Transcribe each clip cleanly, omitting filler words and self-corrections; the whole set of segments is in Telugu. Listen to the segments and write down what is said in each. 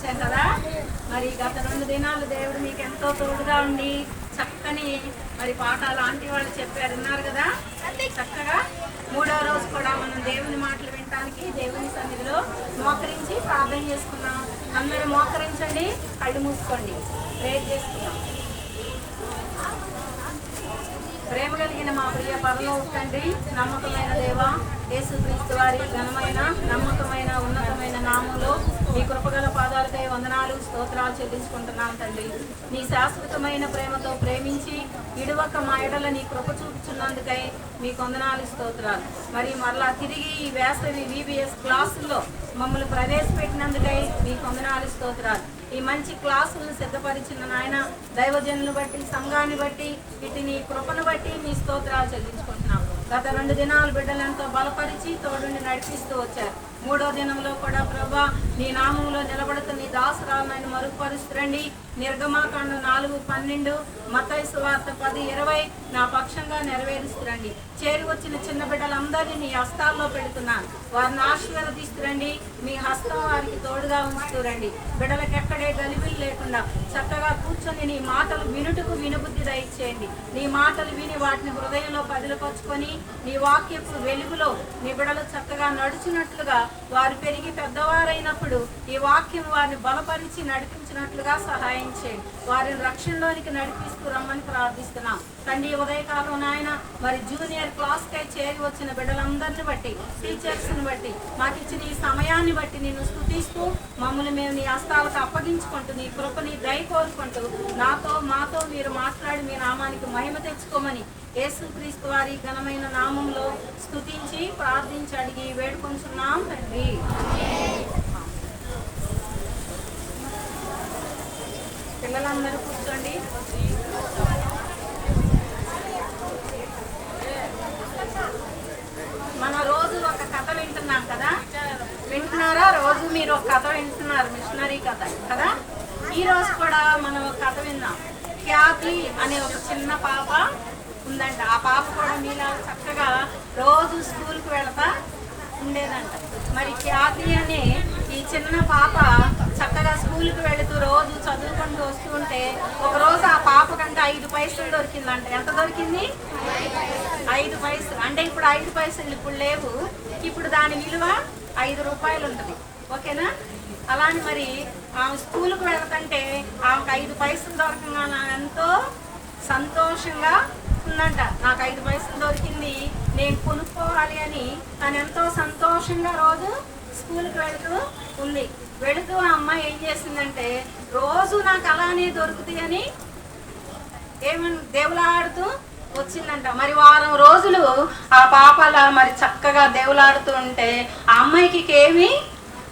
వచ్చాం కదా. మరి గత 2 దినాలు దేవుడు మీకు ఎంతో తోడుగా ఉండి చక్కని మరి పాఠాలు లాంటి వాళ్ళు చెప్పారు, విన్నారు కదా. చక్కగా 3వ రోజు కూడా మనం దేవుని మాటలు వినటానికి దేవుని సన్నిధిలో మోకరించి ప్రార్థన చేసుకున్నాం. అందరూ మోకరించండి, కళ్ళు మూసుకోండి, ప్రేర్ చేసుకున్నాం. ప్రేమ కలిగిన మా ప్రియ పరలోక తండ్రి, నమ్మకమైన దేవా, యేసుక్రీస్తు వారి ఘనమైన నమ్మకమైన ఉన్నతమైన నామంలో మీ కృపగల పాదాలకై వందనాలు స్తోత్రాలు చెల్లించుకుంటున్నాం తండ్రి. నీ శాశ్వతమైన ప్రేమతో ప్రేమించి ఇడువక మా ఎడల నీ కృప చూపుచున్నందుకై మీకు వందనాలు స్తోత్రాలు. మరి మరలా తిరిగి ఈ వేసవి VBS క్లాసుల్లో మమ్మల్ని ప్రవేశపెట్టినందుకై మీకు వందనాలు స్తోత్రాలు. ఈ మంచి క్లాసులను సిద్ధపరిచిన నాయన దైవజనులను బట్టి, సంఘాన్ని బట్టి, ఇటు నీ కృపను బట్టి మీ స్తోత్రాలు చెల్లించుకుంటున్నాం. గత 2 దినాలు బిడ్డలంతో బలపరిచి తోడుని నడిపిస్తూ వచ్చారు. 3వ దినంలో కూడా ప్రభా నీ నామంలో నిలబడుతూ నీ దాసురాలను మరుగుపరుస్తురండి. నిర్గమాకాండం 4:12, మత్తయి సువార్త 10:20 నా పక్షంగా నెరవేరుస్తురండి. చేరి వచ్చిన చిన్న బిడ్డలందరినీ నీ హస్తాల్లో పెడుతున్నాను. వారిని ఆశీర్వదిస్తురండి. మీ హస్తం వారికి తోడుగా ఉంచుతురండి. బిడ్డలకు ఎక్కడే గలిబిలు లేకుండా చక్కగా కూర్చొని నీ మాటలు వినుటకు వినుబుద్ధి దయచేయండి. నీ మాటలు విని వాటిని హృదయంలో పదిలపరుచుకొని నీ వాక్యపు వెలుగులో నీ బిడ్డలు చక్కగా నడుచున్నట్లుగా వారు పెరిగి పెద్దవారైనప్పుడు ఈ వాక్యం వారిని బలపరిచి నడిపించినట్లుగా సహాయం చేయండి. వారిని రక్షణలోనికి నడిపిస్తూ రమ్మని ప్రార్థిస్తున్నాం తండ్రి. ఉదయకాలం నాయన మరి జూనియర్ క్లాస్కై చేరి వచ్చిన బిడ్డలందరిని బట్టి, టీచర్స్ని బట్టి, మాకు ఇచ్చిన ఈ సమయాన్ని బట్టి నిన్ను స్తుతిస్తూ మమ్మల్ని మేము నీ హస్తాలకు అప్పగించుకుంటూ నీ కృపని దయ కోరుకుంటూ మాతో మీరు మాట్లాడి మీ నామానికి మహిమ తెచ్చుకోమని యేసుక్రీస్తు వారి ఘనమైన నామంలో స్తుతించి ప్రార్థించి అడిగి వేడుకొంచున్నాం తండ్రి. పిల్లలందరూ కూర్చోండి. మన రోజు ఒక కథ వింటున్నాం కదా, వింటున్నారా? రోజు మీరు ఒక కథ వింటున్నారు, మిషనరీ కథ కదా. ఈ రోజు కూడా మనం ఒక కథ విన్నాం. ఖ్యాతి అనే ఒక చిన్న పాప ఉందంట. ఆ పాప కూడా మీలా చక్కగా రోజు స్కూల్కి వెళతా ఉండేదంట. మరి ఖ్యాతి అనే ఈ చిన్న పాప చక్కగా స్కూల్కి వెళుతూ రోజు చదువుకుంటూ వస్తూ ఉంటే ఒకరోజు ఆ పాప కంటే 5 పైసలు దొరికిందంట. ఎంత దొరికింది? 5 పైసలు. అంటే ఇప్పుడు 5 పైసలు ఇప్పుడు లేవు, ఇప్పుడు దాని విలువ 5 రూపాయలు ఉంటుంది. ఓకేనా? అలాని మరి ఆమె స్కూల్కి వెళ్తుంటే ఆమెకు 5 పైసలు దొరకగా ఎంతో సంతోషంగా ఉందంట. నాకు 5 పైసలు దొరికింది, నేను కొనుక్కోవాలి అని తను ఎంతో సంతోషంగా రోజు స్కూల్కి వెళుతూ ఉంది. వెళుతూ ఆ అమ్మాయి ఏం చేసిందంటే రోజు నాకు అలానే దొరుకుతాయి అని దేవులాడుతూ వచ్చిందంట. మరి వారం రోజులు ఆ పాపలా మరి చక్కగా దేవులాడుతూ ఉంటే ఆ అమ్మాయికి ఏమీ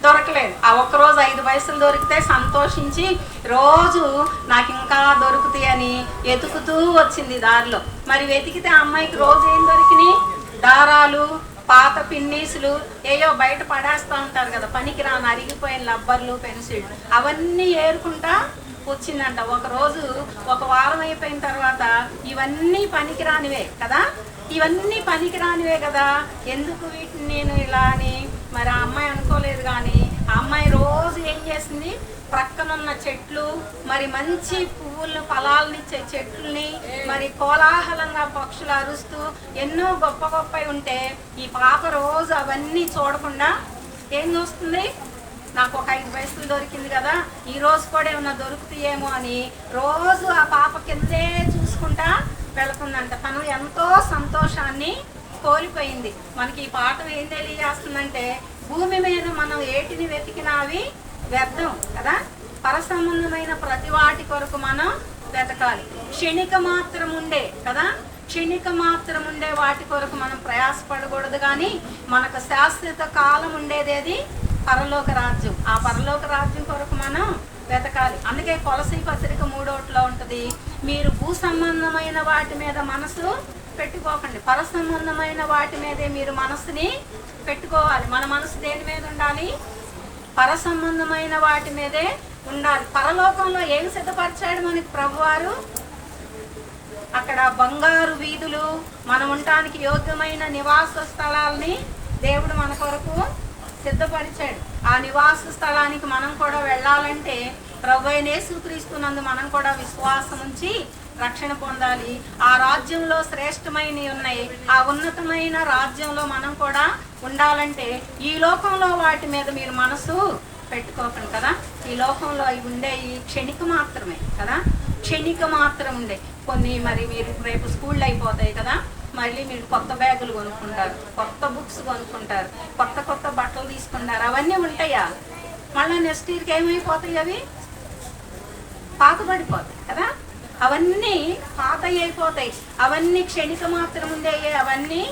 దొరకలేదు. ఆ ఒక్కరోజు 5 పైసలు దొరికితే సంతోషించి రోజు నాకు ఇంకా దొరుకుతాయి అని వెతుకుతూ వచ్చింది దారిలో. మరి వెతికితే ఆ అమ్మాయికి రోజు ఏం దొరికినాయి? దారాలు, పాత పిన్నీసులు, ఏయో బయట పడేస్తూ ఉంటారు కదా, పనికి రాని అరిగిపోయిన రబ్బర్లు, పెన్సిళ్ళు, అవన్నీ ఏరుకుంటా వచ్చిందంట. ఒకరోజు ఒక వారం అయిపోయిన తర్వాత ఇవన్నీ పనికిరానివే కదా, ఇవన్నీ పనికిరానివే కదా, ఎందుకు వీటిని నేను ఇలా అని మరి ఆ అమ్మాయి అనుకోలేదు. కానీ ఆ అమ్మాయి రోజు ఏం చేసింది? ప్రక్కనున్న చెట్లు, మరి మంచి పువ్వులను ఫలాలనిచ్చే చెట్లని, మరి కోలాహలంగా పక్షులు అరుస్తూ ఎన్నో గొప్ప గొప్పవి ఉంటే ఈ పాప రోజు అవన్నీ చూడకుండా ఏం చూస్తుంది? నాకు ఒక 5 పైసలు దొరికింది కదా, ఈ రోజు కూడా ఏమన్నా దొరుకుతాయేమో అని రోజు ఆ పాప కిందే చూసుకుంటా వెళుతుందంట. తను ఎంతో సంతోషాన్ని కోల్పోయింది. మనకి ఈ పాఠం ఏం తెలియజేస్తుందంటే భూమి మీద మనం ఏటిని వెతికినా అవి వ్యర్థం కదా. పరసంబంధమైన ప్రతి వాటి కొరకు మనం వెతకాలి. క్షణిక మాత్రం ఉండే కదా, క్షణిక మాత్రం ఉండే వాటి కొరకు మనం ప్రయాసపడకూడదు. కానీ మనకు శాశ్వత కాలం ఉండేదేది? పరలోక రాజ్యం. ఆ పరలోక రాజ్యం కొరకు మనం వెతకాలి. అందుకే కొలసీ పత్రిక 3:1 ఉంటుంది, మీరు భూ సంబంధమైన వాటి మీద మనసు పెట్టుకోకండి, పర సంబంధమైన వాటి మీదే మీరు మనసుని పెట్టుకోవాలి. మన మనసు దేని మీద ఉండాలి? పర సంబంధమైన వాటి మీదే ఉండాలి. పరలోకంలో ఏం సిద్ధపరిచాడు మనకి ప్రభువారు? అక్కడ బంగారు వీధులు, మనం ఉండటానికి యోగ్యమైన నివాస స్థలాలని దేవుడు మన కొరకు సిద్ధపరిచాడు. ఆ నివాస స్థలానికి మనం కూడా వెళ్ళాలంటే ప్రభువైన యేసుక్రీస్తునందు మనం కూడా విశ్వాసం ఉంచి రక్షణ పొందాలి. ఆ రాజ్యంలో శ్రేష్టమైనవి ఉన్నాయి. ఆ ఉన్నతమైన రాజ్యంలో మనం కూడా ఉండాలంటే ఈ లోకంలో వాటి మీద మీరు మనసు పెట్టుకోకండి కదా. ఈ లోకంలో అవి ఉండే ఈ క్షణిక మాత్రమే కదా, క్షణిక మాత్రం ఉండే కొన్ని. మరి మీరు రేపు స్కూళ్ళు అయిపోతాయి కదా, మళ్ళీ మీరు కొత్త బ్యాగులు కొనుక్కుంటారు, కొత్త బుక్స్ కొనుక్కుంటారు, కొత్త కొత్త బట్టలు తీసుకుంటారు. అవన్నీ ఉంటాయా? మళ్ళీ నెక్స్ట్ ఇయర్కి ఏమైపోతాయి? అవి పాతబడిపోతాయి కదా. అవన్నీ పాత అయిపోతాయి. అవన్నీ క్షణిక మాత్రం ఉండేవి. అవన్నీ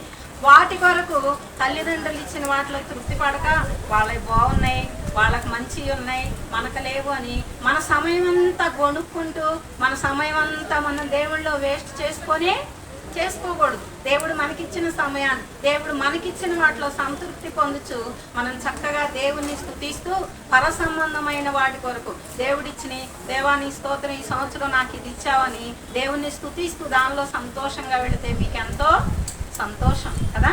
వాటి కొరకు తల్లిదండ్రులు ఇచ్చిన వాటిలో తృప్తి పడక వాళ్ళకి బాగున్నాయి, వాళ్ళకి మంచివి ఉన్నాయి, మనకు లేవు అని మన సమయం అంతా కొనుక్కుంటూ మన సమయం అంతా మనం దేవుళ్ళో వేస్ట్ చేసుకోకూడదు. దేవుడు మనకిచ్చిన సమయాన్ని, దేవుడు మనకిచ్చిన వాటిలో సంతృప్తి పొందుచు మనం చక్కగా దేవుణ్ణి స్తుతిస్తూ పర సంబంధమైన వాటి కొరకు దేవుడిచ్చిన దేవాని స్తోత్రం, ఈ సంవత్సరం నాకు ఇది ఇచ్చావని దేవుణ్ణి స్తుతిస్తూ దానిలో సంతోషంగా వెళితే మీకు ఎంతో సంతోషం కదా.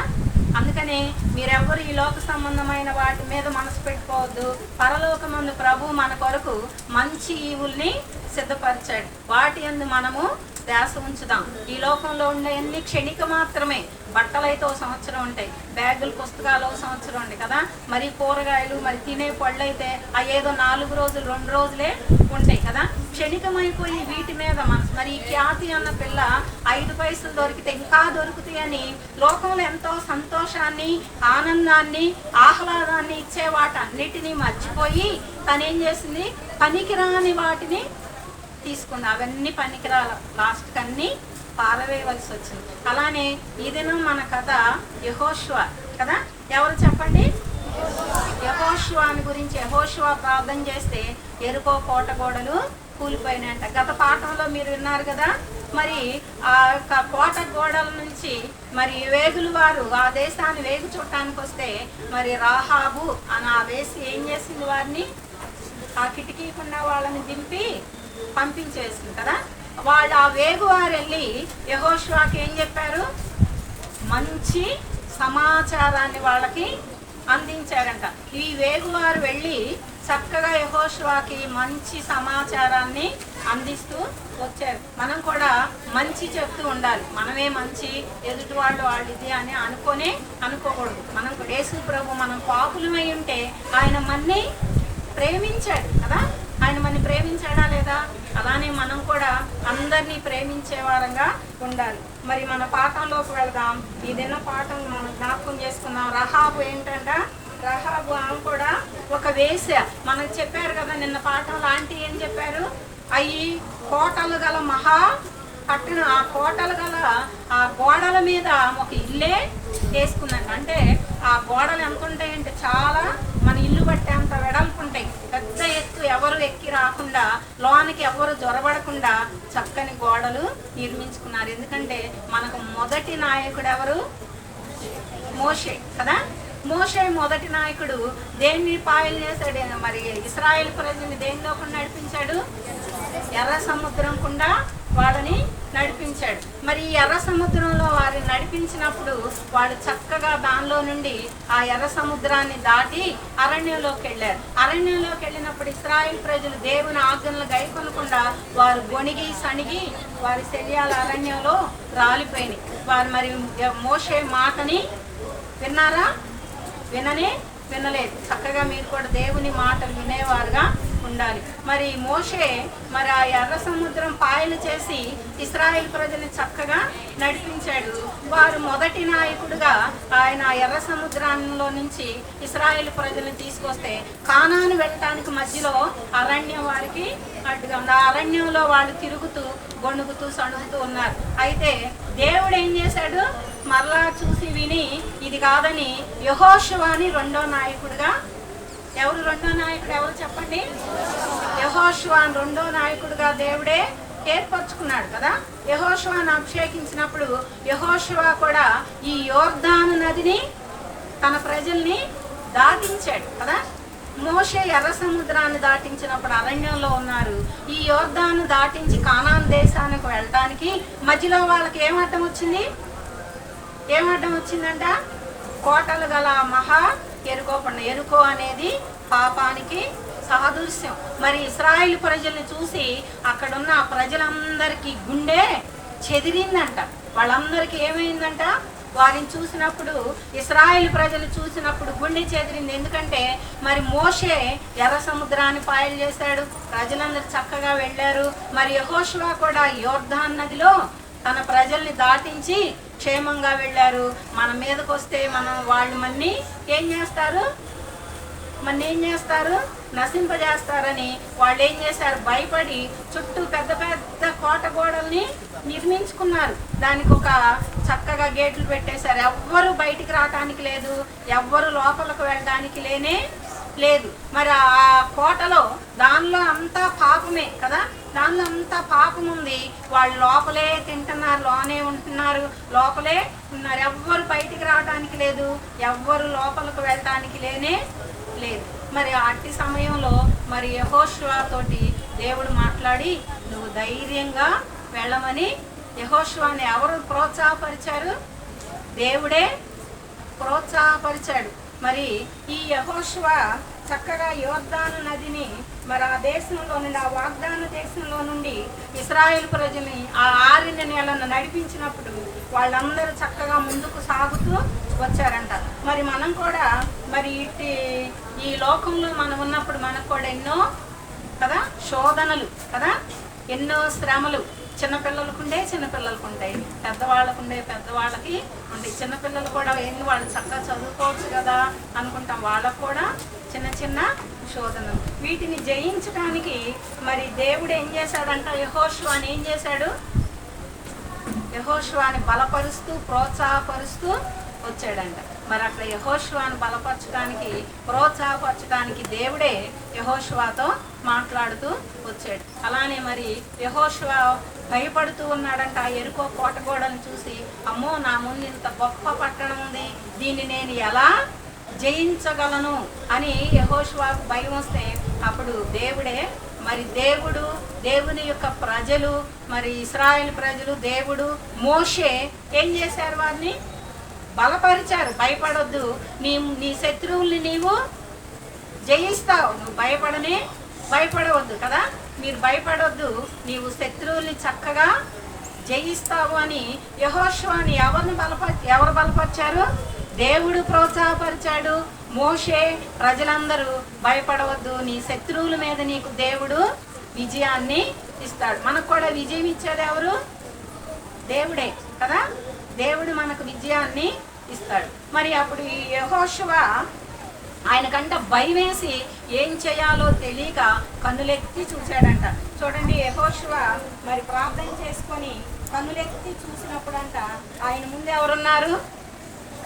అందుకని మీరెవ్వరు ఈ లోక సంబంధమైన వాటి మీద మనసు పెట్టుకోవద్దు. పరలోకమందు ప్రభు మన కొరకు మంచి ఈవుల్ని సిద్ధపరిచాడు. వాటి యందు మనము ధ్యాస ఉంచుదాం. ఈ లోకంలో ఉండేవన్నీ క్షణిక మాత్రమే. బట్టలు అయితే 1 సంవత్సరం ఉంటాయి, బ్యాగులు పుస్తకాలు 1 సంవత్సరం ఉంటాయి కదా. మరి కూరగాయలు, మరి తినే పళ్ళు అయితే ఏదో 4 రోజులు 2 రోజులే ఉంటాయి కదా. క్షణికమైపోయి వీటి మీద మనసు. మరి ఈ ఖ్యాతి అన్న పిల్ల 5 పైసలు దొరికితే ఇంకా దొరుకుతాయి అని లోకంలో ఎంతో సంతోషాన్ని, ఆనందాన్ని, ఆహ్లాదాన్ని ఇచ్చే వాటన్నిటినీ మర్చిపోయి తనేం చేసింది? పనికిరాని వాటిని తీసుకుంది. అవన్నీ పనికిరాల, లాస్ట్కి అన్నీ పారవేయవలసి వచ్చింది. అలానే ఈ దినం మన కథ యెహోషువ కదా. ఎవరు చెప్పండి? యెహోషువాని గురించి. యెహోషువ ప్రార్థన చేస్తే ఎరుకో కోట గోడలు కూలిపోయినాయంట. గత పాఠంలో మీరు విన్నారు కదా. మరి ఆ యొక్క కోట గోడల నుంచి మరి వేగులు వారు ఆ దేశాన్ని వేగు చూడటానికి వస్తే మరి రాహాబు అని ఆ వేసి ఏం చేసింది? వారిని ఆ కిటికీకున్న వాళ్ళని దింపి పంపించేసింది కదా. వాళ్ళు ఆ వేగువారు వెళ్ళి యెహోషువకి ఏం చెప్పారు? మంచి సమాచారాన్ని వాళ్ళకి అందించారంట. ఈ వేగువారు వెళ్ళి చక్కగా యెహోషువకి మంచి సమాచారాన్ని అందిస్తూ వచ్చారు. మనం కూడా మంచి చెప్తూ ఉండాలి. మనమే మంచి, ఎదుటి వాళ్ళు ఇది అని అనుకోకూడదు. మనం యేసు ప్రభు మనం పాపులమై ఉంటే ఆయన మన్ని ప్రేమించాడు కదా. ఆయన మనని ప్రేమించాడా లేదా? అలానే మనం కూడా అందరినీ ప్రేమించే వారంగా ఉండాలి. మరి మన పాఠంలోకి వెళ్దాం. ఈ దిన పాఠం మనం జ్ఞాపకం చేసుకుందాం. రహాబు ఏంటంట? రహాబు ఆమె కూడా ఒక వేశ్య. మనకు చెప్పారు కదా నిన్న పాఠంలో. ఆంటీ ఏం చెప్పారు? అవి కోటలు గల మహా పట్టణం. ఆ కోటలు గల ఆ గోడల మీద ఒక ఇల్లే వేసుకున్నాడు. అంటే ఆ గోడలు ఎంత ఉంటాయంటే చాలా మన ఇల్లు బట్టి అంత వెడల్పు ఉంటాయి. పెద్ద ఎత్తు, ఎవరు ఎక్కి రాకుండా, లోనికి ఎవరు జొరబడకుండా చక్కని గోడలు నిర్మించుకున్నారు. ఎందుకంటే మనకు మొదటి నాయకుడు ఎవరు? మోషే కదా. మోషే మొదటి నాయకుడు. దేన్ని పాయలు చేశాడు? మరి ఇశ్రాయేలు ప్రజల్ని దేనిలోకి నడిపించాడు? ఎర్ర సముద్రం కుండా వాళ్ళని నడిపించాడు. మరి ఈ ఎర్ర సముద్రంలో వారిని నడిపించినప్పుడు వాళ్ళు చక్కగా దానిలో నుండి ఆ ఎర్ర సముద్రాన్ని దాటి అరణ్యంలోకి వెళ్ళారు. అరణ్యంలోకి వెళ్ళినప్పుడు ఇశ్రాయేలు ప్రజలు దేవుని ఆజ్ఞలను గైకొనకుండా వారు గొణిగి సణిగి వారి శరీరాల అరణ్యంలో రాలిపోయినాయి. వారు మరి మోషే మాటని విన్నారా? వినలేదు. చక్కగా మీరు కూడా దేవుని మాటలు వినేవారుగా ఉండాలి. మరి మోషే మరి ఆ ఎర్ర సముద్రం పాయలు చేసి ఇశ్రాయేలు ప్రజల్ని చక్కగా నడిపించాడు. వారు మొదటి నాయకుడుగా ఆయన ఎర్ర సముద్రంలో నుంచి ఇశ్రాయేలు ప్రజల్ని తీసుకొస్తే కానాను వెళ్ళటానికి మధ్యలో అరణ్యం వారికి అడ్డుగా ఉంది. ఆ అరణ్యంలో వాళ్ళు తిరుగుతూ గొణుగుతూ సణుగుతూ ఉన్నారు. అయితే దేవుడు ఏం చేశాడు? మరలా చూసి విని ఇది కాదని యెహోషువని రెండో నాయకుడుగా. ఎవరు రెండో నాయకుడు? ఎవరు చెప్పండి? యెహోషువని రెండో నాయకుడుగా దేవుడే ఏర్పరచుకున్నాడు కదా. యెహోషువను అభిషేకించినప్పుడు యెహోషువ కూడా ఈ యోర్దాను నదిని తన ప్రజల్ని దాటించాడు కదా. మోషే ఎర్ర సముద్రాన్ని దాటించినప్పుడు అరణ్యంలో ఉన్నారు. ఈ యోర్దాను దాటించి కానాన్ దేశానికి వెళ్ళటానికి మధ్యలో వాళ్ళకి ఏం అడ్డం వచ్చిందంట? కోటలు గల మహా ఎరుకో పండుగ. ఎరుకో అనేది పాపానికి సాదృశ్యం. మరి ఇశ్రాయేలు ప్రజల్ని చూసి అక్కడున్న ప్రజలందరికీ గుండె చెదిరిందంట. వాళ్ళందరికీ ఏమైందంట? వారిని చూసినప్పుడు, ఇశ్రాయేలు ప్రజలు చూసినప్పుడు గుండె చెదిరింది. ఎందుకంటే మరి మోషే ఎర్ర సముద్రాన్ని పాయలు చేశాడు, ప్రజలందరూ చక్కగా వెళ్ళారు. మరి యెహోషువ కూడా యోర్దాను నదిలో తన ప్రజల్ని దాటించి క్షేమంగా వెళ్ళారు. మన మీదకి వస్తే వాళ్ళు మన్ని ఏం చేస్తారు? నశింపజేస్తారని వాళ్ళు ఏం చేశారు? భయపడి చుట్టూ పెద్ద పెద్ద కోట గోడల్ని నిర్మించుకున్నారు. దానికి ఒక చక్కగా గేట్లు పెట్టేశారు. ఎవ్వరు బయటికి రావడానికి లేదు, ఎవ్వరు లోపలికి వెళ్ళడానికి లేదు. మరి ఆ కోటలో దానిలో అంతా పాపమే కదా, దానిలో అంతా పాపం ఉంది. వాళ్ళు లోపలే తింటున్నారు, లోనే ఉంటున్నారు, లోపలే ఉన్నారు. ఎవ్వరు బయటికి రావడానికి లేదు, ఎవ్వరు లోపలికి వెళ్ళడానికి లేదు. మరి అట్టి సమయంలో మరి యెహోషువ తోటి దేవుడు మాట్లాడి నువ్వు ధైర్యంగా వెళ్ళమని, యెహోషువని ఎవరు ప్రోత్సాహపరిచారు? దేవుడే ప్రోత్సాహపరిచాడు. మరి ఈ యెహోషువ చక్కగా యోర్దాను నదిని మరి ఆ దేశంలో నుండి, ఆ వాగ్దాన దేశంలో నుండి ఇశ్రాయేలు ప్రజల్ని ఆ 6 నెలలను నడిపించినప్పుడు వాళ్ళందరూ చక్కగా ముందుకు సాగుతూ వచ్చారంట. మరి మనం కూడా మరి ఈ లోకంలో మనం ఉన్నప్పుడు మనకు కూడా ఎన్నో కదా శోధనలు కదా, ఎన్నో శ్రమలు. చిన్నపిల్లలకు ఉంటాయి, పెద్దవాళ్ళకి ఉంటాయి. చిన్నపిల్లలు కూడా వాళ్ళు చక్కగా చదువుకోవచ్చు కదా అనుకుంటాం, వాళ్ళకు కూడా చిన్న చిన్న శోధనలు. వీటిని జయించడానికి మరి దేవుడు ఏం చేశాడంట? యెహోషువని ఏం చేశాడు? యెహోషువని బలపరుస్తూ ప్రోత్సాహపరుస్తూ వచ్చాడంట. మరి అట్లా యెహోషువని బలపరచడానికి ప్రోత్సాహపరచడానికి దేవుడే యెహోషువతో మాట్లాడుతూ వచ్చాడు. అలానే మరి యెహోషువ భయపడుతూ ఉన్నాడంట. ఆ యెరికో కోటగోడను చూసి, అమ్మో నా ముందు ఇంత గొప్ప పట్టణం ఉంది, దీన్ని నేను ఎలా జయించగలను అని యెహోషువకు భయం వస్తే అప్పుడు దేవుడే మరి దేవుని యొక్క ప్రజలు, మరి ఇశ్రాయేలు ప్రజలు, దేవుడు మోషే ఏం చేశారు? వారిని బలపరిచారు. భయపడొద్దు, నీ శత్రువుల్ని నీవు జయిస్తావు, నువ్వు భయపడవద్దు కదా, మీరు భయపడొద్దు, నీవు శత్రువుల్ని చక్కగా జయిస్తావు అని యెహోషువని ఎవరు బలపరిచారు? దేవుడు ప్రోత్సాహపరిచాడు. మోషే ప్రజలందరూ భయపడవద్దు, నీ శత్రువుల మీద నీకు దేవుడు విజయాన్ని ఇస్తాడు. మనకు కూడా విజయం ఇచ్చేది ఎవరు? దేవుడే కదా, దేవుడు మనకు విజయాన్ని ఇస్తాడు. మరి అప్పుడు ఈ యెహోషువ ఆయనకంట భయం వేసి ఏం చేయాలో తెలియక కన్నులెత్తి చూశాడంట. చూడండి, యెహోషువ మరి ప్రార్థన చేసుకొని కన్నులెత్తి చూసినప్పుడంట ఆయన ముందు ఎవరున్నారు?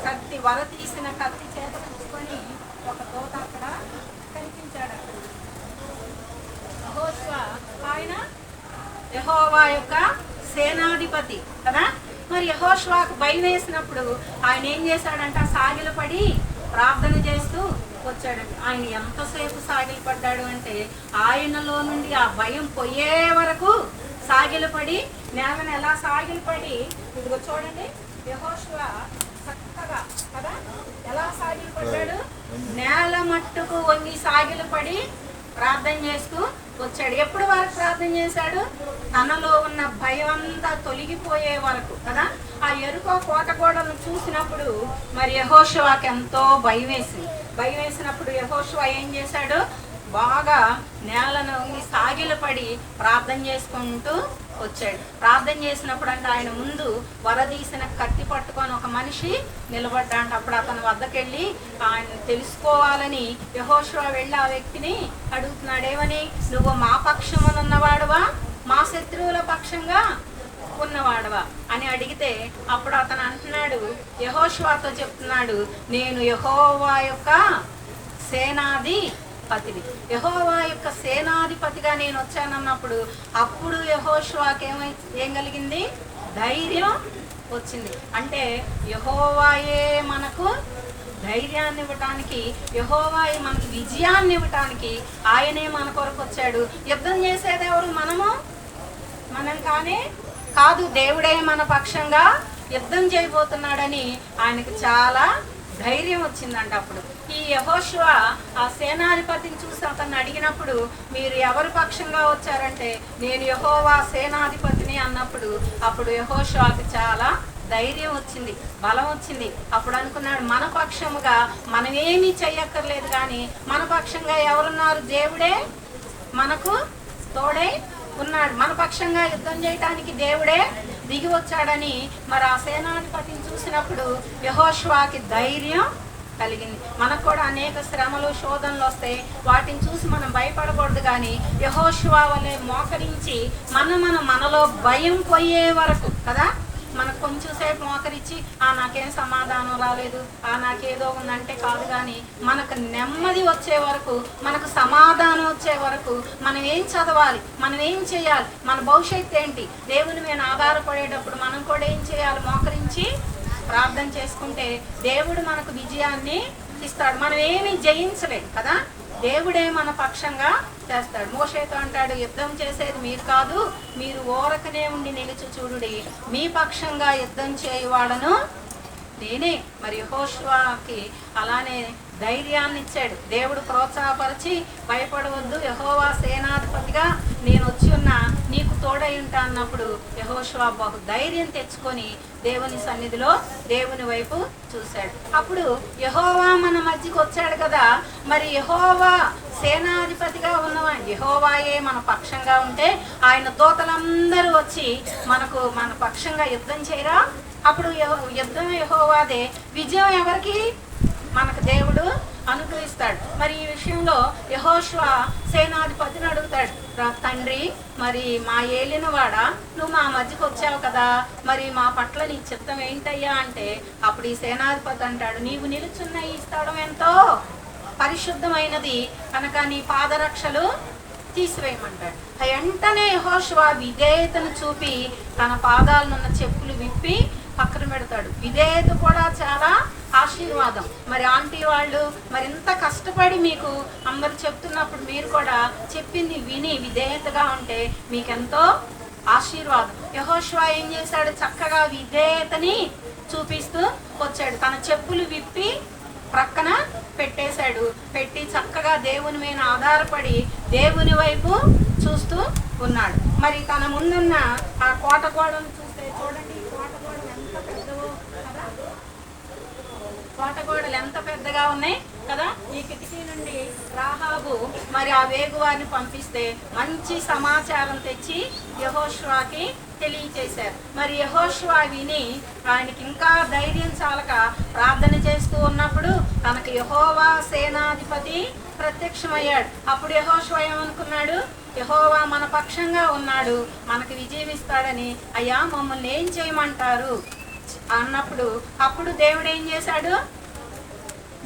కత్తి, వల తీసిన కత్తి చేత తీసుకొని ఒక దూత అక్కడ కనిపించాడు. యెహోషువ ఆయన యెహోవా యొక్క సేనాధిపతి కదా. మరి యెహోషువకు భయం వేసినప్పుడు ఆయన ఏం చేశాడంట? సాగిలపడి ప్రార్థన చేస్తూ వచ్చాడు. ఆయన ఎంతసేపు సాగిలపడ్డాడు అంటే ఆయనలో నుండి ఆ భయం పోయే వరకు సాగిలపడి, నేలను ఎలా సాగిలపడి, ఇదిగో చూడండి యెహోషువ చక్కగా కదా ఎలా సాగిలపడ్డాడు? నేల మట్టుకు వంగి సాగిలపడి ప్రార్థన చేస్తూ వచ్చాడు. ఎప్పుడు వరకు ప్రార్థన చేశాడు? తనలో ఉన్న భయం అంతా తొలగిపోయే వరకు కదా. ఆ యెరికో కోటగోడలను చూసినప్పుడు మరి యెహోషువకి ఎంతో భయం వేసినప్పుడు యెహోషువ ఏం చేశాడు? బాగా నేలను సాగిలపడి ప్రార్థన చేసుకుంటూ వచ్చాడు. ప్రార్థన చేసినప్పుడు అంటే ఆయన ముందు వరదీసిన కత్తి పట్టుకొని ఒక మనిషి నిలబడ్డాడు. అప్పుడు అతని వద్దకెళ్ళి ఆయన తెలుసుకోవాలని యెహోషువ వెళ్ళి ఆ వ్యక్తిని అడుగుతున్నాడు. ఏమని? నువ్వు మా పక్షమున ఉన్నవాడువా, మా శత్రువుల పక్షంగా ఉన్నవాడువా అని అడిగితే అప్పుడు అతను అంటున్నాడు, యెహోషువతో చెప్తున్నాడు, నేను యెహోవా యొక్క సేనాధిపతిని, యెహోవా యొక్క సేనాధిపతిగా నేను వచ్చానన్నప్పుడు అప్పుడు యెహోషువకి ఏం కలిగింది? ధైర్యం వచ్చింది. అంటే యెహోవాయే మనకు ధైర్యాన్ని ఇవ్వటానికి, యెహోవాయే మనకు విజయాన్ని ఇవ్వటానికి ఆయనే మన కొరకు వచ్చాడు. యుద్ధం చేసేది ఎవరు? మనం కాదు, దేవుడే మన పక్షంగా యుద్ధం చేయబోతున్నాడని ఆయనకు చాలా ధైర్యం వచ్చిందంట. అప్పుడు ఈ యెహోషువ ఆ సేనాధిపతిని చూసి అతన్ని అడిగినప్పుడు మీరు ఎవరి పక్షంగా వచ్చారంటే నేను యెహోవా సేనాధిపతిని అన్నప్పుడు అప్పుడు యెహోషువకి చాలా ధైర్యం వచ్చింది, బలం వచ్చింది. అప్పుడు అనుకున్నాడు మన పక్షముగా మనం ఏమీ చెయ్యక్కర్లేదు, కానీ మన పక్షంగా ఎవరున్నారు? దేవుడే మనకు తోడై ఉన్నాడు. మన పక్షంగా యుద్ధం చేయటానికి దేవుడే దిగి వచ్చాడని మరి ఆ సేనాధిపతిని చూసినప్పుడు యెహోషువకి ధైర్యం కలిగింది. మనకు కూడా అనేక శ్రమలు శోధనలు వస్తాయి, వాటిని చూసి మనం భయపడకూడదు, కానీ యెహోషువ వలె మోకరించి మనలో భయం పోయే వరకు కదా, మనకు కొంచెం సేపు మోకరించి నాకేం సమాధానం రాలేదు, నాకేదో ఉందంటే కాదు, కానీ మనకు నెమ్మది వచ్చే వరకు, మనకు సమాధానం వచ్చే వరకు మనం ఏం చదవాలి, మనం ఏం చేయాలి, మన భవిష్యత్తు ఏంటి, దేవుని మీద ఆధారపడేటప్పుడు మనం కూడా ఏం చేయాలి? మోకరించి ప్రార్థన చేసుకుంటే దేవుడు మనకు విజయాన్ని ఇస్తాడు. మనం ఏమీ జయించలేం కదా, దేవుడే మన పక్షంగా చేస్తాడు. మోషేతో అంటాడు, యుద్ధం చేసేది మీరు కాదు, మీరు ఓరకనే ఉండి నిలిచి చూడుడి, మీ పక్షంగా యుద్ధం చేయువాడను నేనే. మరి యెహోషువకి అలానే ధైర్యాన్ని ఇచ్చాడు. దేవుడు ప్రోత్సాహపరిచి భయపడవద్దు, యెహోవా సేనాధిపతిగా నేను వచ్చి ఉన్నా, నీకు తోడై ఉంటా అన్నప్పుడు యెహోషువ బహు ధైర్యం తెచ్చుకొని దేవుని సన్నిధిలో దేవుని వైపు చూశాడు. అప్పుడు యెహోవా మన మధ్యకి వచ్చాడు కదా, మరి యెహోవా సేనాధిపతిగా ఉన్నవా, యెహోవాయే మన పక్షంగా ఉంటే ఆయన దూతలందరూ వచ్చి మన పక్షంగా యుద్ధం చేయరా? అప్పుడు యుద్ధం యెహోవాదే, విజయం ఎవరికి? మనకు దేవుడు అనుగ్రహిస్తాడు. మరి ఈ విషయంలో యెహోషువ సేనాధిపతిని అడుగుతాడు, తండ్రి మరి మా ఏలినవాడా, నువ్వు మా మధ్యకు వచ్చావు కదా, మరి మా పట్ల నీ చిత్తం ఏంటయ్యా అంటే అప్పుడు ఈ సేనాధిపతి అంటాడు, నీవు నిలుచున్న ఈ స్థలం ఎంతో పరిశుద్ధమైనది కనుక నీ పాదరక్షలు తీసివేయమంటాడు. వెంటనే యెహోషువ విధేయతను చూపి తన పాదాలనున్న చెప్పులు విప్పి పక్కన పెడతాడు. విధేయత కూడా చాలా ఆశీర్వాదం. మరి ఆంటీ వాళ్ళు మరి ఇంత కష్టపడి మీకు అందరు చెప్తున్నప్పుడు మీరు కూడా చెప్పింది విని విధేయతగా ఉంటే మీకెంతో ఆశీర్వాదం. యెహోషువ ఏం చేశాడు? చక్కగా విధేయతని చూపిస్తూ వచ్చాడు. తన చెప్పులు విప్పి ప్రక్కన పెట్టేశాడు. పెట్టి చక్కగా దేవుని మీద ఆధారపడి దేవుని వైపు చూస్తూ ఉన్నాడు. మరి తన ముందున్న ఆ కోట గోడను చూస్తే చూడండి, కోట గోడలు ఎంత పెద్దగా ఉన్నాయి కదా. ఈ కిటికీ నుండి రాహాబు మరి ఆ వేగువారిని పంపిస్తే మంచి సమాచారం తెచ్చి యెహోషువకి తెలియచేశారు. మరి యెహోషువ విని ఆయనకి ఇంకా ధైర్యం చాలక ప్రార్థన చేస్తూ ఉన్నప్పుడు తనకు యెహోవా సేనాధిపతి ప్రత్యక్షమయ్యాడు. అప్పుడు యెహోషువ ఏమనుకున్నాడు? యెహోవా మన పక్షంగా ఉన్నాడు, మనకు విజయం ఇస్తాడని. అయ్యా మమ్మల్ని ఏం చేయమంటారు అన్నప్పుడు అప్పుడు దేవుడు ఏం చేశాడు?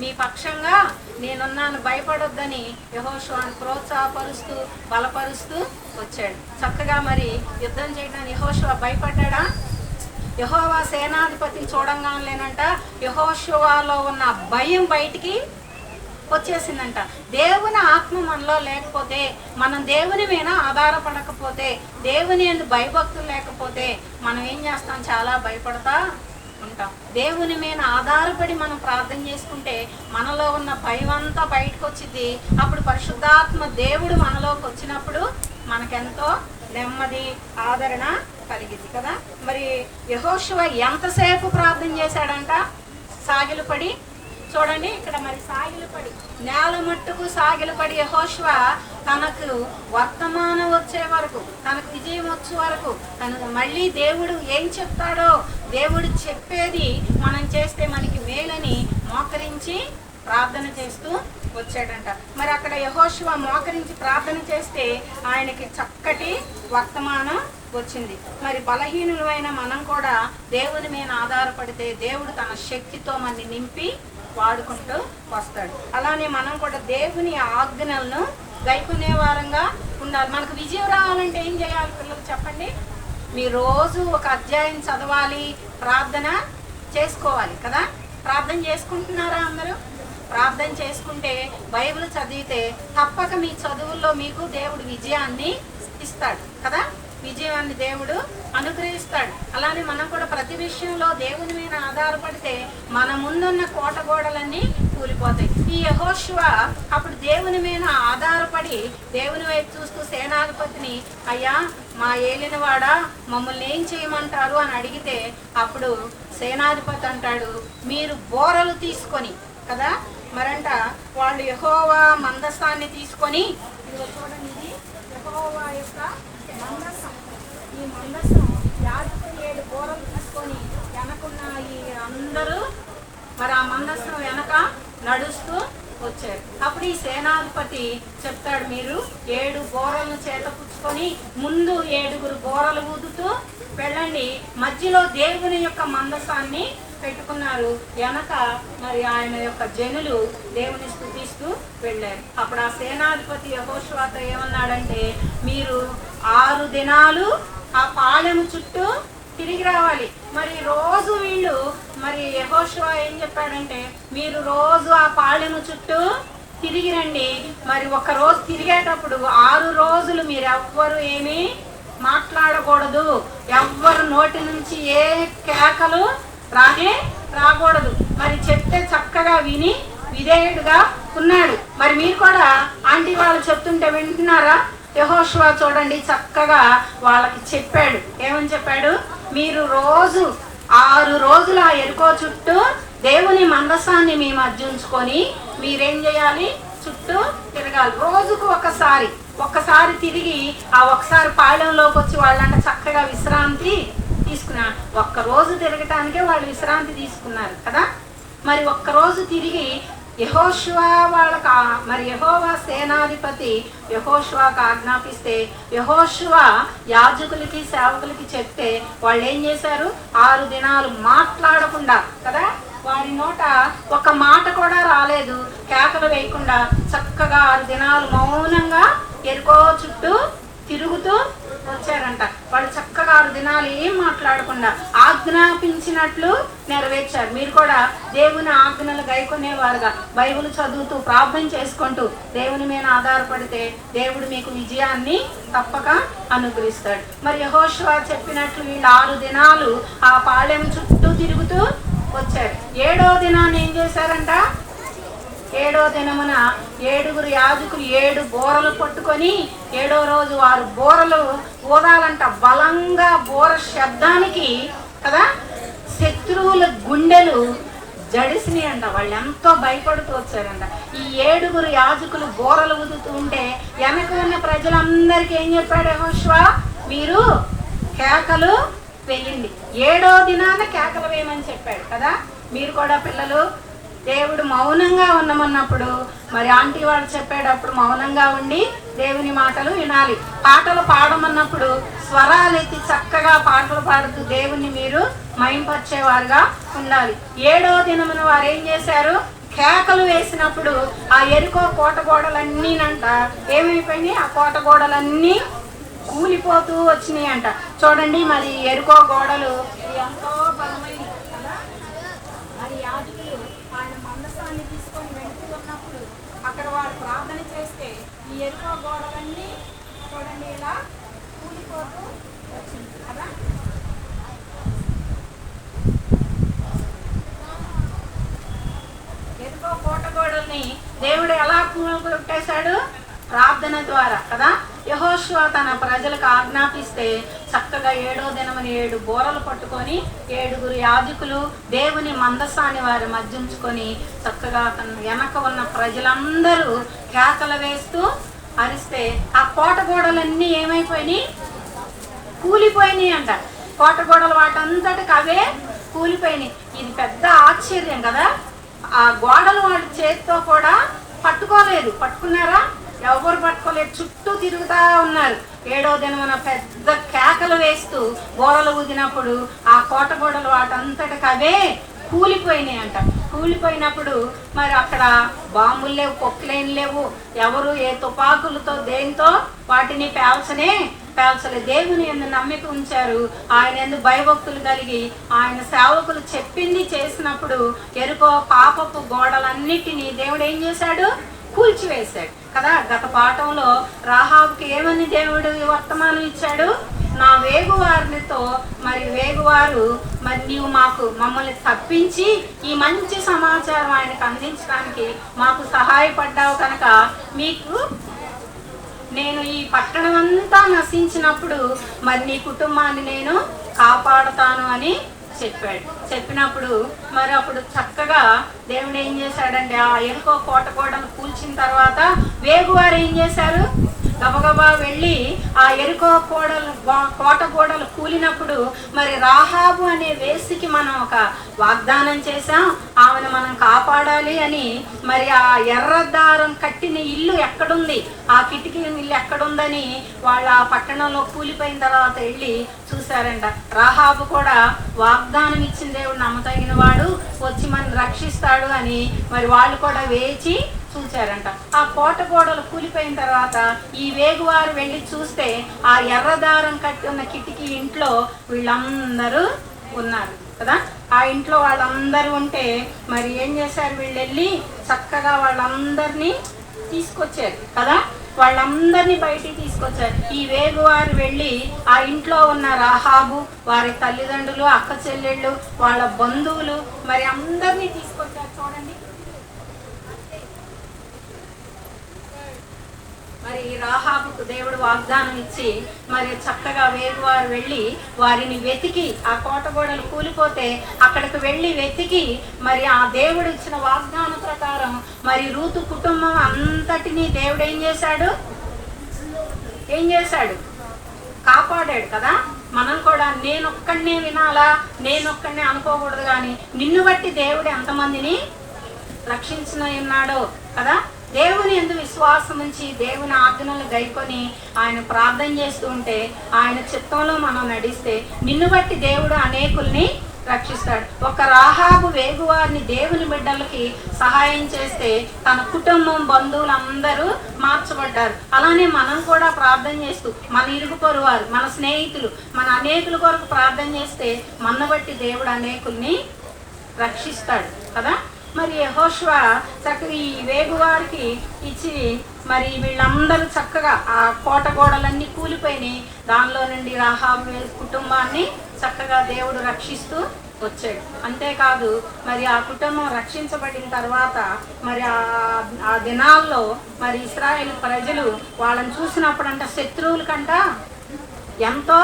మీ పక్షంగా నేనున్నాను, భయపడొద్దని యెహోషువను ప్రోత్సాహపరుస్తూ బలపరుస్తూ వచ్చాడు. చక్కగా మరి యుద్ధం చేయడానికి యెహోషువ భయపడ్డా? యెహోవా సేనాధిపతిని చూడంగానేనంట యెహోషువలో ఉన్న భయం బయటికి వచ్చేసిందంట. దేవుని ఆత్మ మనలో లేకపోతే, మనం దేవుని మీద ఆధారపడకపోతే, దేవుని యందు భయభక్తులు లేకపోతే మనం ఏం చేస్తాం? చాలా భయపడతా ఉంటాం. దేవుని మీద ఆధారపడి మనం ప్రార్థన చేసుకుంటే మనలో ఉన్న భయం అంతా బయటకు వచ్చింది. అప్పుడు పరిశుద్ధాత్మ దేవుడు మనలోకి వచ్చినప్పుడు మనకెంతో నెమ్మది ఆదరణ కలిగింది కదా. మరి యెహోషువ ఎంతసేపు ప్రార్థన చేశాడంట? సాగిలపడి చూడండి ఇక్కడ మరి సాగిలపడి నేల మట్టుకు సాగిలపడి యెహోషువ తనకు వర్తమానం వచ్చే వరకు, తనకు విజయం వచ్చే వరకు, తను మళ్ళీ దేవుడు ఏం చెప్తాడో, దేవుడు చెప్పేది మనం చేస్తే మనకి మేలని మోకరించి ప్రార్థన చేస్తూ వచ్చాడంట. మరి అక్కడ యెహోషువ మోకరించి ప్రార్థన చేస్తే ఆయనకి చక్కటి వర్తమానం వచ్చింది. మరి బలహీనులమైన మనం కూడా దేవుని మీద ఆధారపడితే దేవుడు తన శక్తితో మనని నింపి వాడుకుంటూ వస్తాడు. అలానే మనం కూడా దేవుని ఆజ్ఞలను గైకునే వారంగా ఉండాలి. మనకు విజయం రావాలంటే ఏం చేయాలి పిల్లలు చెప్పండి? మీ రోజు ఒక అధ్యాయం చదవాలి, ప్రార్థన చేసుకోవాలి కదా. ప్రార్థన చేసుకుంటున్నారా అందరూ? ప్రార్థన చేసుకుంటే బైబిల్ చదివితే తప్పక మీ చదువుల్లో మీకు దేవుడు విజయాన్ని ఇస్తాడు కదా. విజయాన్ని దేవుడు అనుగ్రహిస్తాడు. అలానే మనం కూడా ప్రతి విషయంలో దేవుని మీద ఆధారపడితే మన ముందున్న కోట గోడలన్నీ కూలిపోతాయి. ఈ యెహోషువ అప్పుడు దేవుని మీద ఆధారపడి దేవుని వైపు చూస్తూ సేనాధిపతిని, అయ్యా మా ఏలినవాడా మమ్మల్ని ఏం చేయమంటారు అని అడిగితే అప్పుడు సేనాధిపతి అంటాడు, మీరు బోరలు తీసుకొని కదా మరంట వాళ్ళు యెహోవా మందసాన్ని తీసుకొని, ఇదిగో చూడండి ఇది యెహోవా యొక్క మందసం, ఈ మందసం యాజకులు 7 బోరలు తీసుకొని వెనకున్న ఈ అందరూ మరి ఆ మందసం వెనక నడుస్తూ వచ్చారు. అప్పుడు ఈ సేనాధిపతి చెప్తాడు, మీరు 7 బోరలను చేతపుచ్చుకొని ముందు 7 బోరలు ఊదుతూ వెళ్ళండి, మధ్యలో దేవుని యొక్క మందసాన్ని పెట్టుకున్నారు, వెనక మరి ఆయన యొక్క జనులు దేవుని స్తుతిస్తూ వెళ్ళారు. అప్పుడు ఆ సేనాధిపతి యెహోషువతో ఏమన్నాడంటే, మీరు 6 దినాలు ఆ పాలెము చుట్టూ తిరిగి రావాలి. మరి రోజు వీళ్ళు మరి యెహోషువ ఏం చెప్పాడంటే, మీరు రోజు ఆ పాలెము చుట్టూ తిరిగి రండి. మరి ఒక రోజు తిరిగేటప్పుడు 6 రోజులు మీరు ఎవ్వరు ఏమీ మాట్లాడకూడదు, ఎవ్వరు నోటి నుంచి ఏ కేకలు రాకూడదు. మరి చెప్తే చక్కగా విని విధేయుడుగా ఉన్నాడు. మరి మీరు కూడా ఆంటీ వాళ్ళు చెప్తుంటే వింటున్నారా? యెహోషువ చూడండి చక్కగా వాళ్ళకి చెప్పాడు. ఏమని చెప్పాడు? మీరు రోజు 6 రోజులు ఆ ఎరుకో చుట్టూ దేవుని మందసాన్ని మీ మధ్య ఉంచుకొని మీరేం చేయాలి? చుట్టూ తిరగాలి. రోజుకు ఒక్కసారి తిరిగి ఆ ఒకసారి పాలెంలోకి వచ్చి వాళ్ళంట చక్కగా విశ్రాంతి తీసుకున్నారు. ఒక్కరోజు తిరగటానికే వాళ్ళు విశ్రాంతి తీసుకున్నారు కదా. మరి ఒక్కరోజు తిరిగి యెహోషువ వాళ్ళకి మరి యెహోవా సేనాధిపతి యెహోషువకు ఆజ్ఞాపిస్తే యెహోషువ యాజకులకి సేవకులకి చెప్తే వాళ్ళు ఏం చేశారు? 6 దినాలు మాట్లాడకుండా కదా, వారి నోట ఒక మాట కూడా రాలేదు, కేకలు వేయకుండా చక్కగా 6 దినాలు మౌనంగా ఎరుకో చుట్టూ తిరుగుతూ వచ్చారంట. వాళ్ళు చక్కగా 6 దినాలు ఏం మాట్లాడకుండా ఆజ్ఞాపించినట్లు నెరవేర్చారు. మీరు కూడా దేవుని ఆజ్ఞలు గైకొనేవారుగా బైబిల్ చదువుతూ ప్రార్థన చేసుకుంటూ దేవుని మీద ఆధారపడితే దేవుడు మీకు విజయాన్ని తప్పక అనుగ్రహిస్తాడు. మరి యెహోషువ చెప్పినట్లు వీళ్ళు 6 దినాలు ఆ పాళెం చుట్టూ తిరుగుతూ వచ్చారు. 7వ దినాన్ని ఏం చేశారంట? 7వ దినమున 7 యాజకులు 7 బోరలు పట్టుకొని 7వ రోజు వారు బోరలు ఊదాలంట. బలంగా బోర శబ్దానికి కదా శత్రువుల గుండెలు జడిసినాయి అంట. వాళ్ళు ఎంతో భయపడుతూ వచ్చారంట. ఈ 7 యాజకులు బోరలు ఊదుతూ ఉంటే వెనక ఉన్న ప్రజలందరికీ ఏం చెప్పాడు యెహోషువ? మీరు కేకలు వేయండి. 7వ దినాన కేకలు వేయమని చెప్పాడు కదా. మీరు కూడా పిల్లలు దేవుడు మౌనంగా ఉండమన్నప్పుడు మరి ఆంటీ వాళ్ళు చెప్పేటప్పుడు మౌనంగా ఉండి దేవుని మాటలు వినాలి. పాటలు పాడమన్నప్పుడు స్వరాలు ఎత్తి చక్కగా పాటలు పాడుతూ దేవుణ్ణి మీరు మహింపరిచేవారుగా ఉండాలి. 7వ దినమున వారు ఏం చేశారు? కేకలు వేసినప్పుడు ఆ ఎరుకో కోట గోడలన్నీనంట ఏమైపోయినాయి? ఆ కోట గోడలన్నీ కూలిపోతూ వచ్చినాయి అంట. చూడండి మరి ఎరుకో గోడలు ఎంతో బలమైనవి కదా. మరి యాజకులు ఆయన మందసాన్ని తీసుకొని వెళ్తున్నప్పుడు అక్కడ వారు ప్రార్థన చేస్తే ఈ ఎరుకో గోడలన్నీ చూడండి ఇలా కూలిపోతూ వచ్చింది కదా. ఎరుకో కోట గోడల్ని దేవుడు ఎలా కూలగొట్టేశాడు? ప్రార్థన ద్వారా కదా. యెహోషువ తన ప్రజలకు ఆజ్ఞాపిస్తే చక్కగా 7వ దినమున 7 బోరలు పట్టుకొని 7 యాజకులు దేవుని మందసాన్ని వారి మధ్య ఉంచుకొని చక్కగా తన వెనక ఉన్న ప్రజలందరూ కేకలు వేస్తూ అరిస్తే ఆ కోట గోడలన్నీ ఏమైపోయినాయి? కూలిపోయినాయి అంట. కోట గోడలు వాటంతటికి అవే కూలిపోయినాయి. ఇది పెద్ద ఆశ్చర్యం కదా. ఆ గోడలు వాడి చేతితో కూడా పట్టుకోలేదు. పట్టుకున్నారా? ఎవరు పట్టుకోలేదు. చుట్టూ తిరుగుతా ఉన్నారు. 7వ దినమున పెద్ద కేకలు వేస్తూ గోడలు ఊదినప్పుడు ఆ కోట గోడలు వాటంతటికి అవే కూలిపోయినాయి అంట. కూలిపోయినప్పుడు మరి అక్కడ బాంబులు లేవు, పొక్కులేని లేవు, ఎవరు ఏ తుపాకులతో దేంతో వాటిని పేల్చలే. దేవుని యందు నమ్మిక ఉంచారు. ఆయన యందు భయభక్తులు కలిగి ఆయన సేవకులు చెప్పింది చేసినప్పుడు ఎరుకో పాపపు గోడలన్నిటినీ దేవుడు ఏం చేశాడు? కూల్చివేశాడు కదా. గత పాఠంలో రాహాబుకి ఏమని దేవుడు వర్తమానం ఇచ్చాడు? నా వేగువారితో మరి వేగువారు మరి నీవు మమ్మల్ని తప్పించి ఈ మంచి సమాచారం ఆయనకు అందించడానికి మాకు సహాయపడ్డావు కనుక మీకు నేను ఈ పట్టణం అంతా నశించినప్పుడు మరి నీ కుటుంబాన్ని నేను కాపాడుతాను అని చెప్పినప్పుడు మరి అప్పుడు చక్కగా దేవుడు ఏం చేశాడంటే ఆ ఎరుకో కోట గోడను కూల్చిన తర్వాత వేగువారు ఏం చేశారు, గబగబా వెళ్ళి ఆ ఎరుకో కోట గోడలు కూలినప్పుడు మరి రాహాబు అనే వేసికి మనం ఒక వాగ్దానం చేశాం, ఆమెను మనం కాపాడాలి అని. మరి ఆ ఎర్రదారం కట్టిన ఇల్లు ఎక్కడుంది, ఆ కిటికీ ఇల్లు ఎక్కడుందని వాళ్ళ ఆ పట్టణంలో కూలిపోయిన తర్వాత వెళ్ళి చూశారంట. రాహాబు కూడా వాగ్దానం ఇచ్చిన దేవుడు నమ్మతగిన వాడు, వచ్చి మనం రక్షిస్తాడు అని మరి వాళ్ళు కూడా వేచి చూచారంట. ఆ కోట గోడలు కూలిపోయిన తర్వాత ఈ వేగువారు వెళ్ళి చూస్తే ఆ ఎర్రదారం కట్టి ఉన్న కిటికీ ఇంట్లో వీళ్ళందరూ ఉన్నారు కదా. ఆ ఇంట్లో వాళ్ళందరూ ఉంటే మరి ఏం చేశారు, వీళ్ళు వెళ్ళి చక్కగా వాళ్ళందరినీ తీసుకొచ్చారు కదా. వాళ్ళందరినీ బయటికి తీసుకొచ్చారు. ఈ వేగువారు వెళ్ళి ఆ ఇంట్లో ఉన్న రాహాబు, వారి తల్లిదండ్రులు, అక్క చెల్లెళ్ళు, వాళ్ళ బంధువులు మరి అందరినీ తీసుకొచ్చారు. చూడండి, మరి రాహాబుకు దేవుడు వాగ్దానం ఇచ్చి మరి చక్కగా వేగువారు వెళ్ళి వారిని వెతికి, ఆ కోట గోడలు కూలిపోతే అక్కడికి వెళ్ళి వెతికి మరి ఆ దేవుడు ఇచ్చిన వాగ్దానం ప్రకారం మరి రూతు కుటుంబం అంతటినీ దేవుడు ఏం చేశాడు, కాపాడాడు కదా. మనం కూడా నేనొక్కడినే వినాలా, నేనొక్కడినే అనుకోకూడదు, కానీ నిన్ను బట్టి దేవుడు ఎంతమందిని రక్షించిన ఉన్నాడో కదా. దేవుని యందు విశ్వాసం ఉంచి దేవుని ఆజ్ఞలను గైకొని ఆయన ప్రార్థన చేస్తూ ఉంటే, ఆయన చిత్తంలో మనం నడిస్తే నిన్ను బట్టి దేవుడు అనేకుల్ని రక్షిస్తాడు. ఒక రాహాబు వేగువారిని దేవుని బిడ్డలకి సహాయం చేస్తే తన కుటుంబం, బంధువులందరూ మార్చబడ్డారు. అలానే మనం కూడా ప్రార్థన చేస్తూ మన ఇరుగు పొరువారు, మన స్నేహితులు, మన అనేకుల కొరకు ప్రార్థన చేస్తే మన బట్టి దేవుడు అనేకుల్ని రక్షిస్తాడు కదా. మరి యెహోషువ చక్కగా ఈ వేగువారికి ఇచ్చి మరి వీళ్ళందరూ చక్కగా ఆ కోట గోడలన్నీ కూలిపోయినాయి. దానిలో నుండి రాహాబు కుటుంబాన్ని చక్కగా దేవుడు రక్షిస్తూ వచ్చాడు. అంతేకాదు మరి ఆ కుటుంబం రక్షించబడిన తర్వాత మరి ఆ దినాల్లో మరి ఇశ్రాయేలు ప్రజలు వాళ్ళని చూసినప్పుడంట శత్రువుల కంట ఎంతో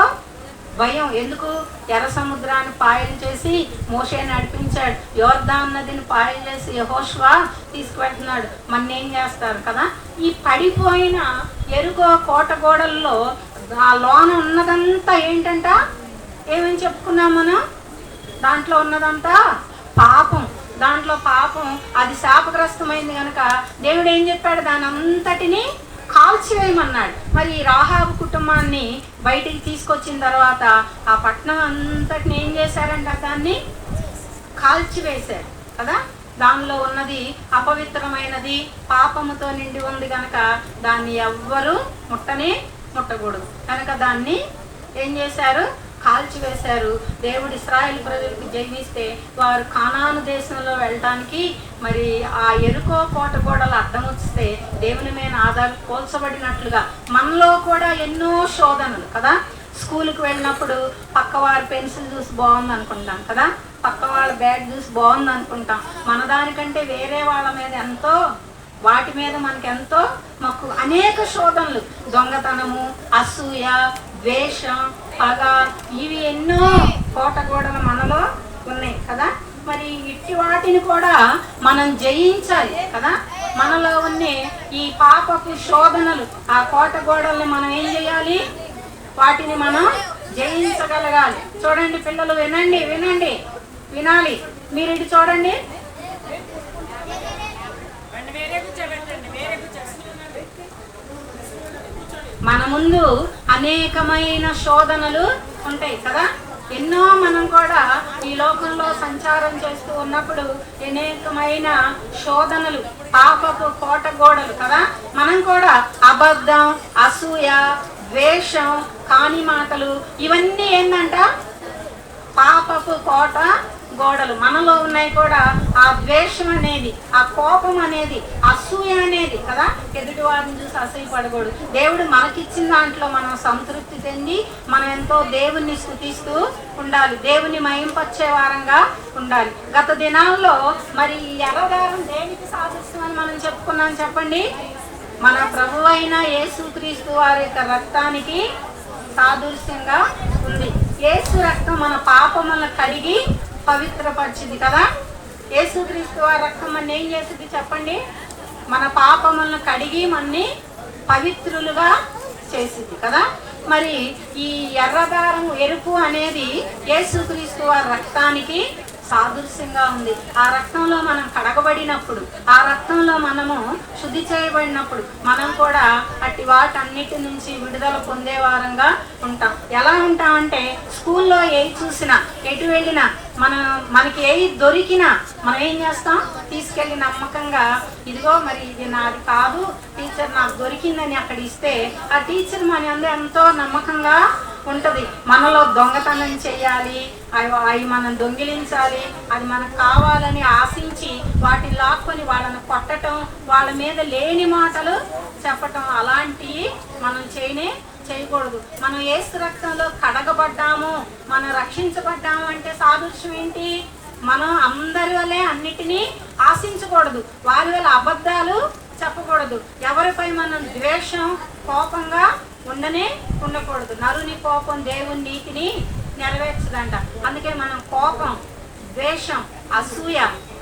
భయం. ఎందుకు? ఎర్ర సముద్రాన్ని పాయలు చేసి మోషే నడిపించాడు, యోర్దాను నదిని పాయలు చేసి యెహోషువ తీసుకువెళ్తున్నాడు, మన్నేం చేస్తారు కదా. ఈ పడిపోయిన ఎరుకో కోట గోడల్లో ఆ లోన ఉన్నదంతా ఏంటంట, ఏమని చెప్పుకున్నాం మనం, దాంట్లో ఉన్నదంతా పాపం. దాంట్లో పాపం, అది శాపగ్రస్తమైంది కనుక దేవుడు ఏం చెప్పాడు, దాని అంతటిని కాల్చివేయమన్నాడు. మరి రాహాబు కుటుంబాన్ని బయటికి తీసుకొచ్చిన తర్వాత ఆ పట్టణం అంతటిని ఏం చేశారంట, దాన్ని కాల్చివేశారు కదా. దానిలో ఉన్నది అపవిత్రమైనది, పాపముతో నిండి ఉంది కనుక దాన్ని ఎవ్వరూ ముట్టకూడదు కనుక దాన్ని ఏం చేశారు, కాల్చివేశారు. దేవుడు ఇశ్రాయేలు ప్రజలకు జన్మిస్తే వారు కానాను దేశంలో వెళ్ళటానికి మరి ఆ ఎరుకో కోట గోడలు అడ్డం వస్తే దేవుని మీద ఆధార పోల్చబడినట్లుగా మనలో కూడా ఎన్నో శోధనలు కదా. స్కూల్కి వెళ్ళినప్పుడు పక్క వారి పెన్సిల్ చూసి బాగుంది అనుకుంటాం కదా, పక్క వాళ్ళ బ్యాగ్ చూసి బాగుంది అనుకుంటాం. మన దానికంటే వేరే వాళ్ళ మీద ఎంతో, వాటి మీద మనకెంతో మాకు అనేక శోధనలు, దొంగతనము, అసూయ, ద్వేషం, పగ, ఇవి ఎన్నో కోట గోడలు మనలో ఉన్నాయి కదా. మరి ఇట్టి వాటిని కూడా మనం జయించాలి కదా. మనలో ఉన్న ఈ పాపపు శోధనలు, ఆ కోట గోడల్ని మనం ఏం చేయాలి, వాటిని మనం జయించగలగాలి. చూడండి పిల్లలు, వినాలి. మీరు ఇటు చూడండి, మన ముందు అనేకమైన శోధనలు ఉంటాయి కదా. ఎన్నో మనం కూడా ఈ లోకంలో సంచారం చేస్తూ ఉన్నప్పుడు అనేకమైన శోధనలు, పాపపు కోట గోడలు కదా. మనం కూడా అబద్ధం, అసూయ, ద్వేషం, కాని మాటలు, ఇవన్నీ ఏంటంట పాపపు కోట గోడలు మనలో ఉన్నాయి కూడా. ఆ ద్వేషం అనేది, ఆ కోపం అనేది, అసూయ అనేది కదా, ఎదుటి వారిని చూసి అసూయపడకూడదు. దేవుడు మనకిచ్చిన దాంట్లో మనం సంతృప్తి చెంది మనం ఎంతో దేవుణ్ణి స్తుతిస్తూ ఉండాలి, దేవుని మహింపరిచే వారంగా ఉండాలి. గత దినాల్లో మరి ఈ ఎర్రదారం దేనికి సాధిస్తామని మనం చెప్పుకున్నాం చెప్పండి? మన ప్రభువైన యేసుక్రీస్తు వారి యొక్క రక్తానికి సాదృశ్యంగా ఉంది. యేసు రక్తం మన పాపములను కడిగి పవిత్రపరిచింది కదా. యేసుక్రీస్తు వారి రక్తం మన ఏం చేసింది చెప్పండి? మన పాపములను కడిగి మనని పవిత్రులుగా చేసింది కదా. మరి ఈ ఎర్రదారం ఎరుపు అనేది యేసుక్రీస్తు వారి రక్తానికి సాదృశ్యంగా ఉంది. ఆ రక్తంలో మనం కడగబడినప్పుడు, ఆ రక్తంలో మనము శుద్ధి చేయబడినప్పుడు మనం కూడా అట్టి వాటన్నిటి నుంచి విడుదల పొందే వారంగా ఉంటాం. ఎలా ఉంటామంటే స్కూల్లో ఏది చూసినా, ఎటు వెళ్ళినా, మనకి ఏది దొరికినా మనం ఏం చేస్తాం? తీసుకెళ్ళి నమ్మకంగా, ఇదిగో మరి ఇది నాది కాదు, టీచర్ నాకు దొరికిందని అక్కడ ఇస్తే ఆ టీచర్ మన అందరూ ఎంతో నమ్మకంగా ఉంటుంది. మనలో దొంగతనం చేయాలి, అవి మనం దొంగిలించాలి, అది మనకు కావాలని ఆశించి వాటిని లాక్కొని వాళ్ళని కొట్టడం, వాళ్ళ మీద లేని మాటలు చెప్పటం, అలాంటివి మనం చేయకూడదు. మనం యేసు రక్తంలో కడగబడ్డాము, మనం రక్షించబడ్డాము అంటే సాదృశ్యం ఏంటి? మనం అందరి వల్లే అన్నిటినీ ఆశించకూడదు, వారి వల్ల అబద్ధాలు చెప్పకూడదు, ఎవరిపై మనం ద్వేషం, కోపంగా ఉండకూడదు. నరుని కోపం దేవుని నీతిని నెరవేర్చదంట. అందుకే మనం కోపం, ద్వేషం, అసూయ,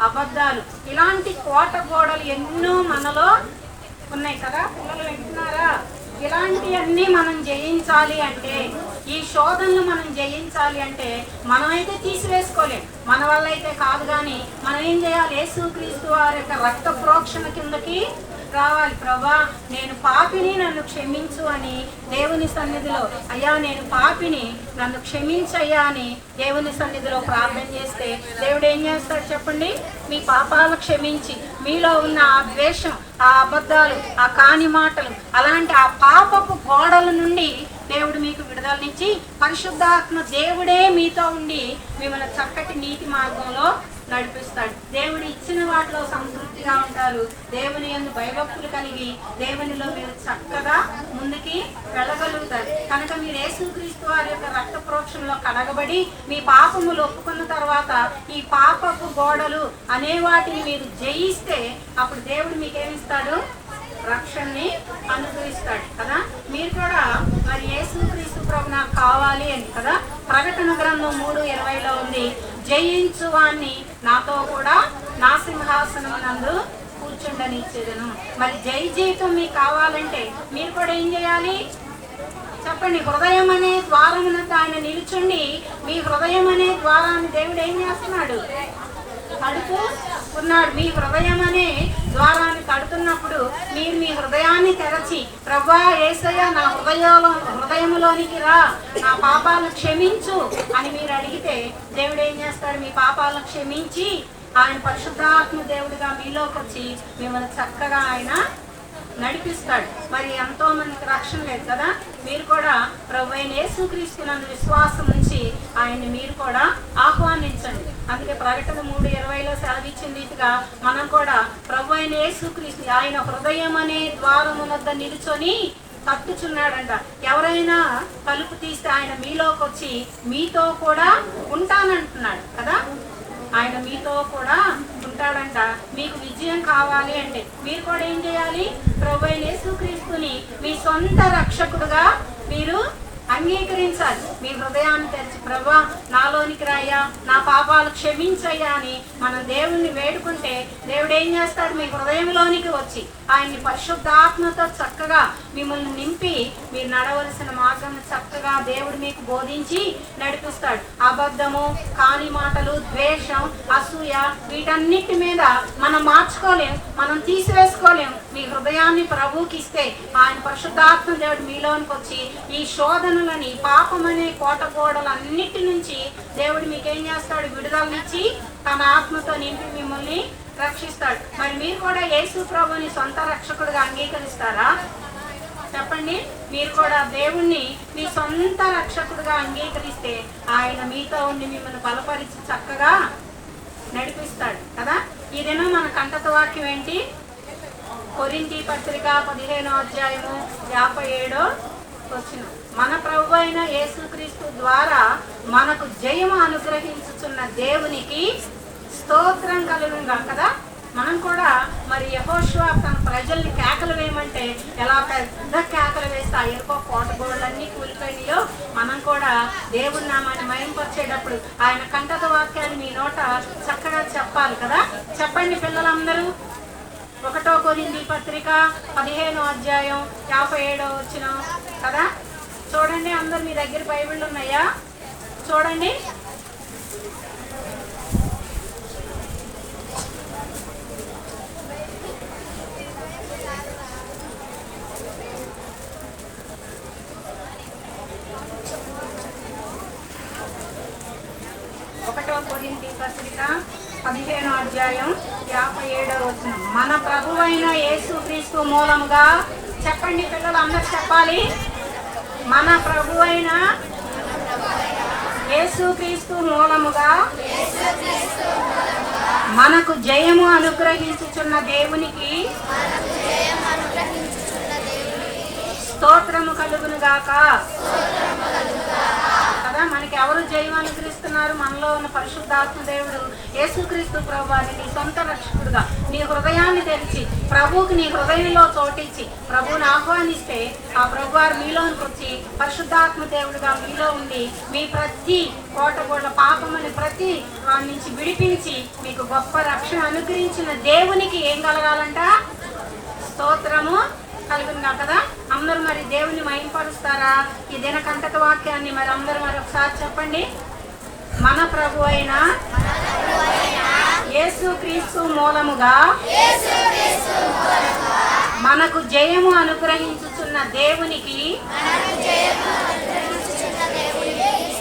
అబద్ధాలు, ఇలాంటి కోట గోడలు ఎన్నో మనలో ఉన్నాయి కదా. పిల్లలు వింటున్నారా? ఇలాంటివన్నీ మనం జయించాలి అంటే, ఈ శోధనలు మనం జయించాలి అంటే మనమైతే తీసివేసుకోలేం, మన వల్ల అయితే కాదు. కానీ మనం ఏం చేయాలి? యేసుక్రీస్తు వారి యొక్క రక్త ప్రోక్షణ కిందకి రావాలి. ప్రభా, నేను పాపిని, నన్ను క్షమించు అని దేవుని సన్నిధిలో, అయ్యా నేను పాపిని, నన్ను క్షమించయ్యా అని దేవుని సన్నిధిలో ప్రార్థన చేస్తే దేవుడు ఏం చేస్తాడు చెప్పండి? మీ పాపాలు క్షమించి మీలో ఉన్న ఆ ద్వేషం, ఆ అబద్ధాలు, ఆ కాని మాటలు, అలాంటి ఆ పాపపు గోడల నుండి దేవుడు మీకు విడుదలనిచ్చి పరిశుద్ధాత్మ దేవుడే మీతో ఉండి మిమ్మల్ని చక్కటి నీతి మార్గంలో నడిపిస్తాడు. దేవుడు ఇచ్చిన వాటిలో సంతృప్తిగా ఉంటారు. దేవుని యందు భయభక్తులు కలిగి దేవునిలో మీరు చక్కగా ముందుకి వెళ్ళగలుగుతారు. కనుక మీరు యేసుక్రీస్తు వారి యొక్క రక్త ప్రోక్షణలో కడగబడి మీ పాపములు ఒప్పుకున్న తర్వాత ఈ పాపపు గోడలు అనే వాటిని మీరు జయిస్తే అప్పుడు దేవుడు మీకేమిస్తాడు? రక్షణని అనుగ్రహిస్తాడు కదా. మీరు కూడా మరి యేసుక్రీస్తు ప్రభు నాకు కావాలి అని కదా. ప్రకటన గ్రంథం 3:20లో ఉంది, జయించు వాణ్ణి నాతో కూడా నా సింహాసనం నందు కూర్చుండనిచ్చేదను. మరి జై జీవితం మీకు కావాలంటే మీరు కూడా ఏం చేయాలి చెప్పండి? హృదయం అనే ద్వారమునందు ఆయన నిలుచుండి మీ హృదయం అనే ద్వారాన్ని దేవుడు ఏం చేస్తున్నాడు? కడుతూ ఉన్నాడు. మీ హృదయం అనే ద్వారాన్ని కడుతున్నప్పుడు మీరు మీ హృదయాన్ని తెరచి, ప్రభువా యేసయ్య నా హృదయంలోనికి రా, నా పాపాలను క్షమించు అని మీరు అడిగితే దేవుడు ఏం చేస్తాడు? మీ పాపాలను క్షమించి ఆయన పరిశుద్ధాత్మ దేవుడిగా మీలోకి వచ్చి మిమ్మల్ని చక్కగా ఆయన నడిపిస్తాడు. మరి ఎంతో మందికి రక్షణ లేదు కదా. మీరు కూడా ప్రభువైన యేసుక్రీస్తునందు విశ్వాసం ఉంచి ఆయన్ని మీరు కూడా ఆహ్వానించండి. అందుకే ప్రకటన 3:20లో సెలవిచ్చిన రీతిగా మనం కూడా ప్రభువైన యేసుక్రీస్తు ఆయన హృదయం అనే ద్వారము వద్ద నిలుచొని తట్టుచున్నాడంట. ఎవరైనా తలుపు తీస్తే ఆయన మీలోకి వచ్చి మీతో కూడా ఉంటానంటున్నాడు కదా. ఆయన మీతో కూడా ఉంటాడంట. మీకు విజయం కావాలి అంటే మీరు కూడా ఏం చేయాలి? ప్రభువైన యేసుక్రీస్తుని మీ సొంత రక్షకుడుగా మీరు అంగీకరించాలి. మీ హృదయాన్ని తెరిచి, ప్రభువా నాలోనికి రాయ్యా, నా పాపాలు క్షమించయ్యా అని మనం దేవుణ్ణి వేడుకుంటే దేవుడు ఏం చేస్తాడు? మీ హృదయంలోనికి వచ్చి ఆయన్ని పరిశుద్ధాత్మతో చక్కగా మిమ్మల్ని నింపి మీరు నడవలసిన మార్గం చక్కగా దేవుడు మీకు బోధించి నడిపిస్తాడు. అబద్ధము, కాని మాటలు, ద్వేషం, అసూయ వీటన్నిటి మీద మనం మార్చుకోలేం, మనం తీసివేసుకోలేం. మీ హృదయాన్ని ప్రభువుకి ఇస్తే ఆయన పరిశుద్ధాత్మ దేవుడు మీలోనికి వచ్చి ఈ శోధనలని, పాపం అనే కోట గోడలు అన్నిటి నుంచి దేవుడు మీకేం చేస్తాడు? విడుదలనిచ్చి తన ఆత్మతో నింపి మిమ్మల్ని రక్షిస్తాడు. మరి మీరు కూడా యేసు ప్రభుని సొంత రక్షకుడిగా అంగీకరిస్తారా చెప్పండి? మీరు కూడా దేవుణ్ణి మీ సొంత రక్షకుడిగా అంగీకరిస్తే ఆయన మీతో ఉండి మిమ్మల్ని బలపరిచి చక్కగా నడిపిస్తాడు కదా. ఈ దినం మన కంటత వాక్యం ఏంటి? కొరింథీ పత్రిక 15వ అధ్యాయము 57వ వచనం. మన ప్రభు అయిన యేసుక్రీస్తు ద్వారా మనకు జయము అనుగ్రహించుచున్న దేవునికి స్తోత్రం కలుగునుగా కదా. మనం కూడా మరి యెహోషువ తన ప్రజల్ని కేకలు వేయమంటే ఎలా పెద్ద కేకలు వేస్తే ఆ ఎరుకో కోట గోడలన్నీ కూలిపోయినాయో, మనం కూడా దేవుని నామాన్ని మహింపరిచేటప్పుడు ఆయన కంటత వాక్యాన్ని మీ నోట చక్కగా చెప్పాలి కదా. చెప్పండి పిల్లలందరూ. 1 కొరింథీ పత్రిక 15వ అధ్యాయం 57వ వచనం కదా. చూడండి, అందరు మీ దగ్గర బైబిల్ ఉన్నాయా? చూడండి. కొరింథీ పత్రిక 15వ అధ్యాయం 57వ వచనం. మన ప్రభువైన యేసుక్రీస్తు మూలముగా, చెప్పండి పిల్లలు అందరూ చెప్పాలి. మన ప్రభువైన యేసుక్రీస్తు మూలముగా మనకు జయము అనుగ్రహించుచున్న దేవునికి స్తోత్రము కలుగును గాక కదా. మనకి ఎవరు జయం అనుగ్రహిస్తున్నారు? మనలో ఉన్న పరిశుద్ధాత్మ దేవుడు యేసుక్రీస్తు ప్రభువాని నీ సొంత రక్షకుడుగా నీ హృదయాన్ని తెరిచి ప్రభువుకి నీ హృదయంలో చోటించి ప్రభువుని ఆహ్వానిస్తే ఆ ప్రభువారు మీలోనికి వచ్చి పరిశుద్ధాత్మ దేవుడుగా మీలో ఉండి మీ ప్రతి కోటగోళ్ళ పాపమని ప్రతి వాడి నుంచి విడిపించి మీకు గొప్ప రక్షణ అనుగ్రహించిన దేవునికి ఏం కలగాలంట? స్తోత్రము కలుగునుగా కదా. అందరూ మరి దేవుని మహింపరుస్తారా? ఈ దిన కంటక వాక్యాన్ని మరి అందరూ మరి ఒకసారి చెప్పండి. మన ప్రభు అయిన యేసుక్రీస్తు మూలముగా మనకు జయము అనుగ్రహించుచున్న దేవునికి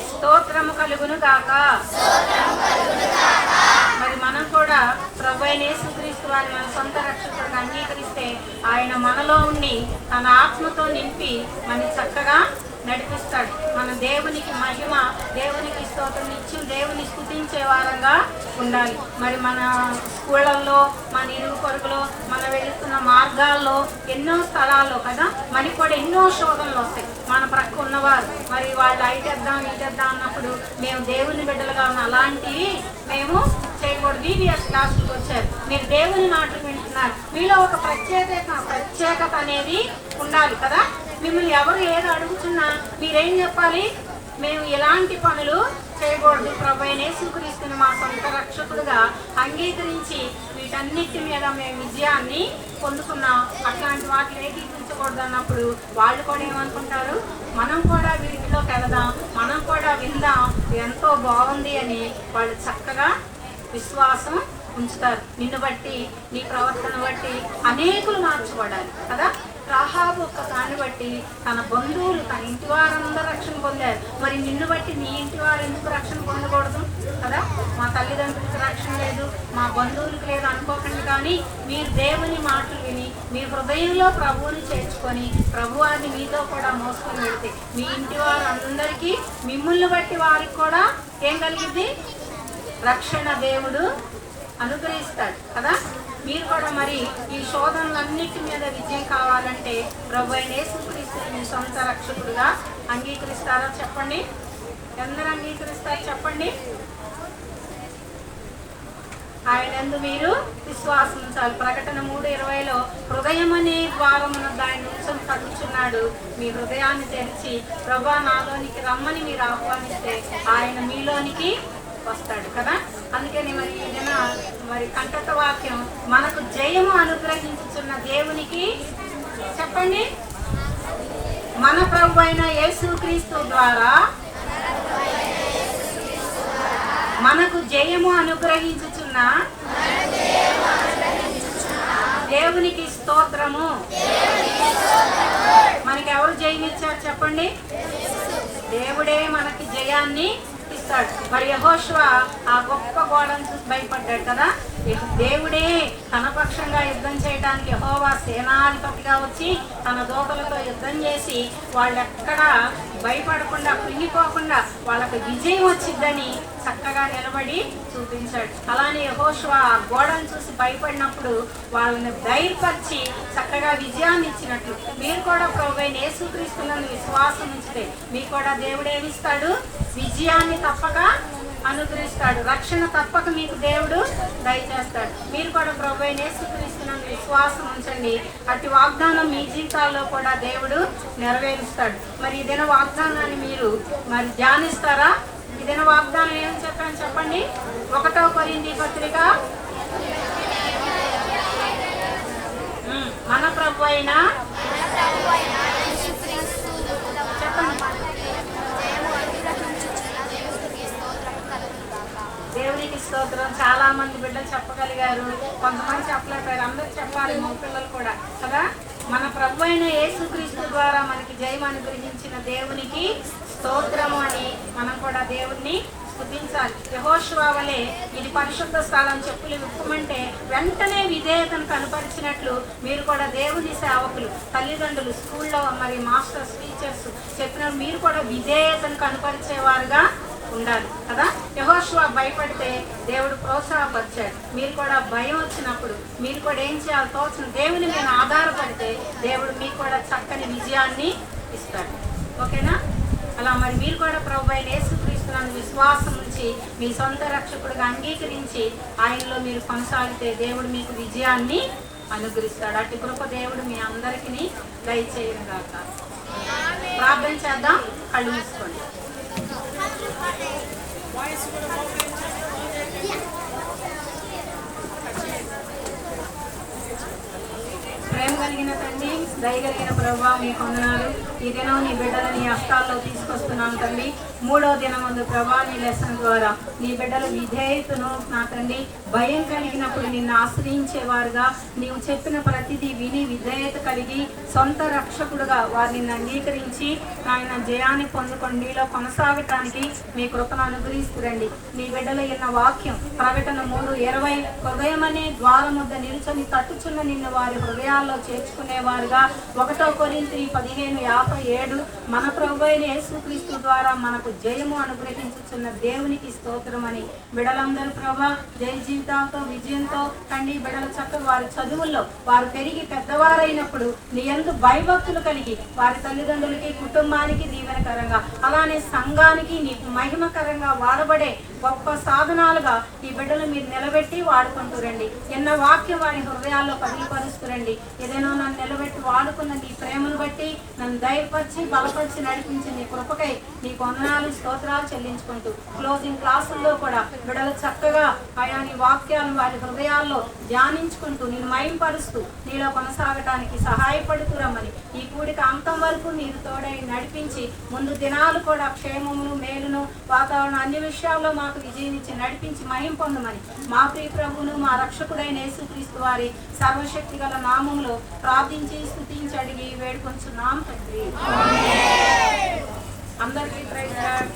స్తోత్రము కలుగును గాక. మరి మనం కూడా ప్రభు అయిన యేసుక్రీస్తు వారిని మన సొంత రక్షకుడిగా అంగీకరిస్తే ఆయన మనలో ఉండి తన ఆత్మతో నింపి మన చక్కగా నడిపిస్తాడు. మన దేవునికి మహిమ, దేవునికి స్తోత్రం నిత్యం దేవుని స్తుతించే వారంగా ఉండాలి. మరి మన స్కూళ్ళల్లో, మన ఇరుగు పొరుగులో, మన వెళుతున్న మార్గాల్లో, ఎన్నో స్థలాల్లో కదా మనకి కూడా ఎన్నో శోధనలు వస్తాయి. మన ప్రక్క ఉన్నవారు మరి వాళ్ళు ఇటేద్దాం అన్నప్పుడు మేము దేవుని బిడ్డలుగా ఉన్న అలాంటివి మేము చేయకూడదు. VBS క్లాసులకు వచ్చారు, మీరు దేవుని మాటలు వింటున్నారు, మీలో ఒక ప్రత్యేకత అనేది ఉండాలి కదా. మిమ్మల్ని ఎవరు ఏదో అడుగుతున్నా మీరేం చెప్పాలి? మేము ఎలాంటి పనులు చేయకూడదు, ప్రభు అయిన యేసుక్రీస్తుని మా సొంత రక్షకుడుగా అంగీకరించి వీటన్నిటి మీద మేము విజయాన్ని పొందుకున్నాం, అట్లాంటి వాటిని ఏకీకరించకూడదు అన్నప్పుడు వాళ్ళు కూడా ఏమనుకుంటారు? మనం కూడా వీటిలోకి వెళదాం, మనం కూడా విందాం, ఎంతో బాగుంది అని వాళ్ళు చక్కగా విశ్వాసం ఉంచుతారు. నిన్ను బట్టి, నీ ప్రవర్తన బట్టి అనేకులు మార్చబడాలి కదా. రాహాబు ఒక్క దాన్ని బట్టి తన బంధువులు, తన ఇంటి వారందరూ రక్షణ పొందారు. మరి నిన్ను బట్టి నీ ఇంటి వారు ఎందుకు రక్షణ పొందకూడదు కదా? మా తల్లిదండ్రులకు రక్షణ లేదు, మా బంధువులకు లేదు అనుకోకండి. కానీ మీరు దేవుని మాటలు విని మీ హృదయంలో ప్రభువుని చేర్చుకొని ప్రభువాన్ని మీతో కూడా మోసుకొని వెళితే మీ ఇంటి వారు అందరికీ మిమ్మల్ని బట్టి వారికి కూడా ఏం కలిగింది? రక్షణ దేవుడు అనుగ్రహిస్తాడు కదా. మీరు కూడా మరి ఈ శోధనలన్నిటి మీద విజయం కావాలంటే ప్రభు అయిన యేసుక్రీస్తుని మీ సొంత రక్షకుడుగా అంగీకరిస్తారా? చెప్పండి. అందరూ అంగీకరిస్తారు చెప్పండి. ఆయనందు మీరు విశ్వాసం ఉంచాలి. ప్రకటన 3:20లో హృదయం అనే ద్వారమున దాన్ని ఉంచం కట్టుచున్నాడు. మీ హృదయాన్ని తెరిచి ప్రభా నాలోనికి రమ్మని మీరు ఆహ్వానిస్తే ఆయన మీలోనికి వస్తాడు కదా. అందుకని మరి ఏదైనా మరి కంటత వాక్యం మనకు జయము అనుగ్రహించుచున్న దేవునికి చెప్పండి. మన ప్రభు అయిన యేసుక్రీస్తు ద్వారా మనకు జయము అనుగ్రహించుచున్న దేవునికి స్తోత్రము. మనకి ఎవరు జయమిచ్చారు చెప్పండి? దేవుడే మనకి జయాన్ని ఇస్తాడు. మరి యెహోషువ ఆ గొప్ప గోడను చూసి భయపడ్డాడు కదా. దేవుడే తన పక్షంగా యుద్ధం చేయడానికి యెహోవా సేనాధిపతిగా వచ్చి తన దూతలతో యుద్ధం చేసి వాళ్ళు ఎక్కడా భయపడకుండా కృంగిపోకుండా వాళ్ళకి విజయం వచ్చిద్దని చక్కగా నిలబడి చూపించాడు. అలానే యెహోషువ ఆ గోడను చూసి భయపడినప్పుడు వాళ్ళని ధైర్యపరిచి చక్కగా విజయాన్ని ఇచ్చినట్లు మీరు కూడా ప్రభువైన యేసుక్రీస్తునందు విశ్వాసం ఉంచితే మీకు కూడా దేవుడు ఏమిస్తాడు? విజయాన్ని తప్పక అనుగ్రహిస్తాడు. రక్షణ తప్పక మీకు దేవుడు దయచేస్తాడు. మీరు కూడా ప్రభువైన యేసుక్రీస్తునందు విశ్వాసం ఉంచండి. అట్టి వాగ్దానం మీ జీవితాల్లో కూడా దేవుడు నెరవేరుస్తాడు. మరి ఈ దిన వాగ్దానాన్ని మీరు మరి ధ్యానిస్తారా? ఈ దిన వాగ్దానం ఏమని చెప్పాను చెప్పండి. 1 కొరింథీ పత్రిక మన ప్రభు అయిన చెప్పండి. దేవునికి స్తోత్రం. చాలా మంది బిడ్డలు చెప్పగలిగారు, కొంతమంది చెప్పలేకపోయారు. అందరూ చెప్పాలి, మా పిల్లలు కూడా కదా. మన ప్రభు అయిన యేసుక్రీస్తు ద్వారా మనకి జయం అనుగ్రహించిన దేవునికి స్తోత్రము అని మనం కూడా దేవుణ్ణి స్తుతించాలి. యెహోషువ వలె ఇది పరిశుద్ధ స్థలం, చెప్పులు విప్పమంటే వెంటనే విధేయతను కనపరిచినట్లు మీరు కూడా దేవుని సేవకులు, తల్లిదండ్రులు, స్కూల్లో మరి మాస్టర్స్, టీచర్స్ చెప్పిన మీరు కూడా విధేయతను కనపరిచేవారుగా ఉండాలి కదా. యెహోషువ భయపడితే దేవుడు ప్రోత్సాహపరిచాడు. మీరు కూడా భయం వచ్చినప్పుడు మీరు కూడా ఏం చేయాలి? తోచిన దేవుని మీద ఆధారపడితే దేవుడు మీకు కూడా చక్కని విజయాన్ని ఇస్తాడు. ఓకేనా? అలా మరి మీరు కూడా ప్రభువైన యేసుక్రీస్తునందు విశ్వాసం ఉంచి మీ సొంత రక్షకుడిగా అంగీకరించి ఆయనలో మీరు కొనసాగితే దేవుడు మీకు విజయాన్ని అనుగ్రహిస్తాడు. అట్టి కృప దేవుడు మీ అందరికీ దయచేయనుగాక. ప్రార్థన చేద్దాం. కళ్ళు మూసుకోండి. ప్రేమ కలిగిన తండ్రి, దయగలిగిన ప్రభువా, మీకు వందనాలు. ఈ దినం నీ బిడ్డలు నీ హస్తాల్లో తీసుకొస్తున్నాను తండ్రి. 3వ దినమందు ప్రభా నీ లెసన్ ద్వారా నీ బిడ్డలు విధేయతను నా తండ్రి భయం కలిగినప్పుడు నిన్ను ఆశ్రయించేవారుగా, నీవు చెప్పిన ప్రతిదీ విని విధేయత కలిగి సొంత రక్షకుడుగా వారు నిన్ను అంగీకరించి ఆయన జయాన్ని పొందుకొని నీలో కొనసాగటానికి మీ కృపను అనుగ్రహిస్తురండి. నీ బిడ్డలు విన్న వాక్యం ప్రకటన 3:20 హృదయం అనే ద్వారం వద్ద నిలుచొని తట్టుచున్న నిన్ను వారి హృదయాల్లో చేర్చుకునేవారుగా, 1 కొరింథీ 15:57 మన ప్రభువైన యేసుక్రీస్తు ద్వారా మనకు జయము అనుగ్రహించుచున్న దేవునికి స్తోత్రం అని బిడ్డలందరూ ప్రభా జయ జీవితాలతో విజయంతో తండ్రి బిడ్డలు చక్కగా వారి చదువుల్లో వారు పెరిగి పెద్దవారైనప్పుడు నీ యందు భయభక్తులు కలిగి వారి తల్లిదండ్రులకి కుటుంబానికి దీవెనకరంగా అలానే సంఘానికి నీకు మహిమకరంగా వాడబడే గొప్ప సాధనాలుగా ఈ బిడ్డలు మీరు నిలబెట్టి వాడుకుంటూరండి. ఎన్న వాక్యం వారి హృదయాల్లో పదిలిపరుస్తురండి. ఏదైనా నన్ను నిలబెట్టి వాడుకున్న నీ ప్రేమను బట్టి నన్ను ధైర్యపరిచి బలపరిచి నడిపించి నీ కృపకై నీ వందనాలు స్తోత్రాలు చెల్లించుకుంటూ క్లోజింగ్ క్లాసుల్లో కూడా బిడ్డలు చక్కగా ఆయా నీ వాక్యాలను వారి హృదయాల్లో ధ్యానించుకుంటూ నేను మయంపరుస్తూ నీలో కొనసాగటానికి సహాయపడుతురమ్మని ఈ కూడిక అంతం వరకు మీరు తోడై నడిపించి ముందు దినాలు కూడా క్షేమమును మేలును వాతావరణం అన్ని విషయాల్లో మాకు విజయం ఇచ్చి నడిపించి మహిం పొందమని మా ప్రియ ప్రభువును మా రక్షకుడైన యేసుక్రీస్తు వారి సర్వశక్తి గల నామములో ప్రార్థించి స్తుతించి అడిగి వేడుకొంచున్నాం తండ్రి. అందరికీ ప్రైజ్ లార్డ్.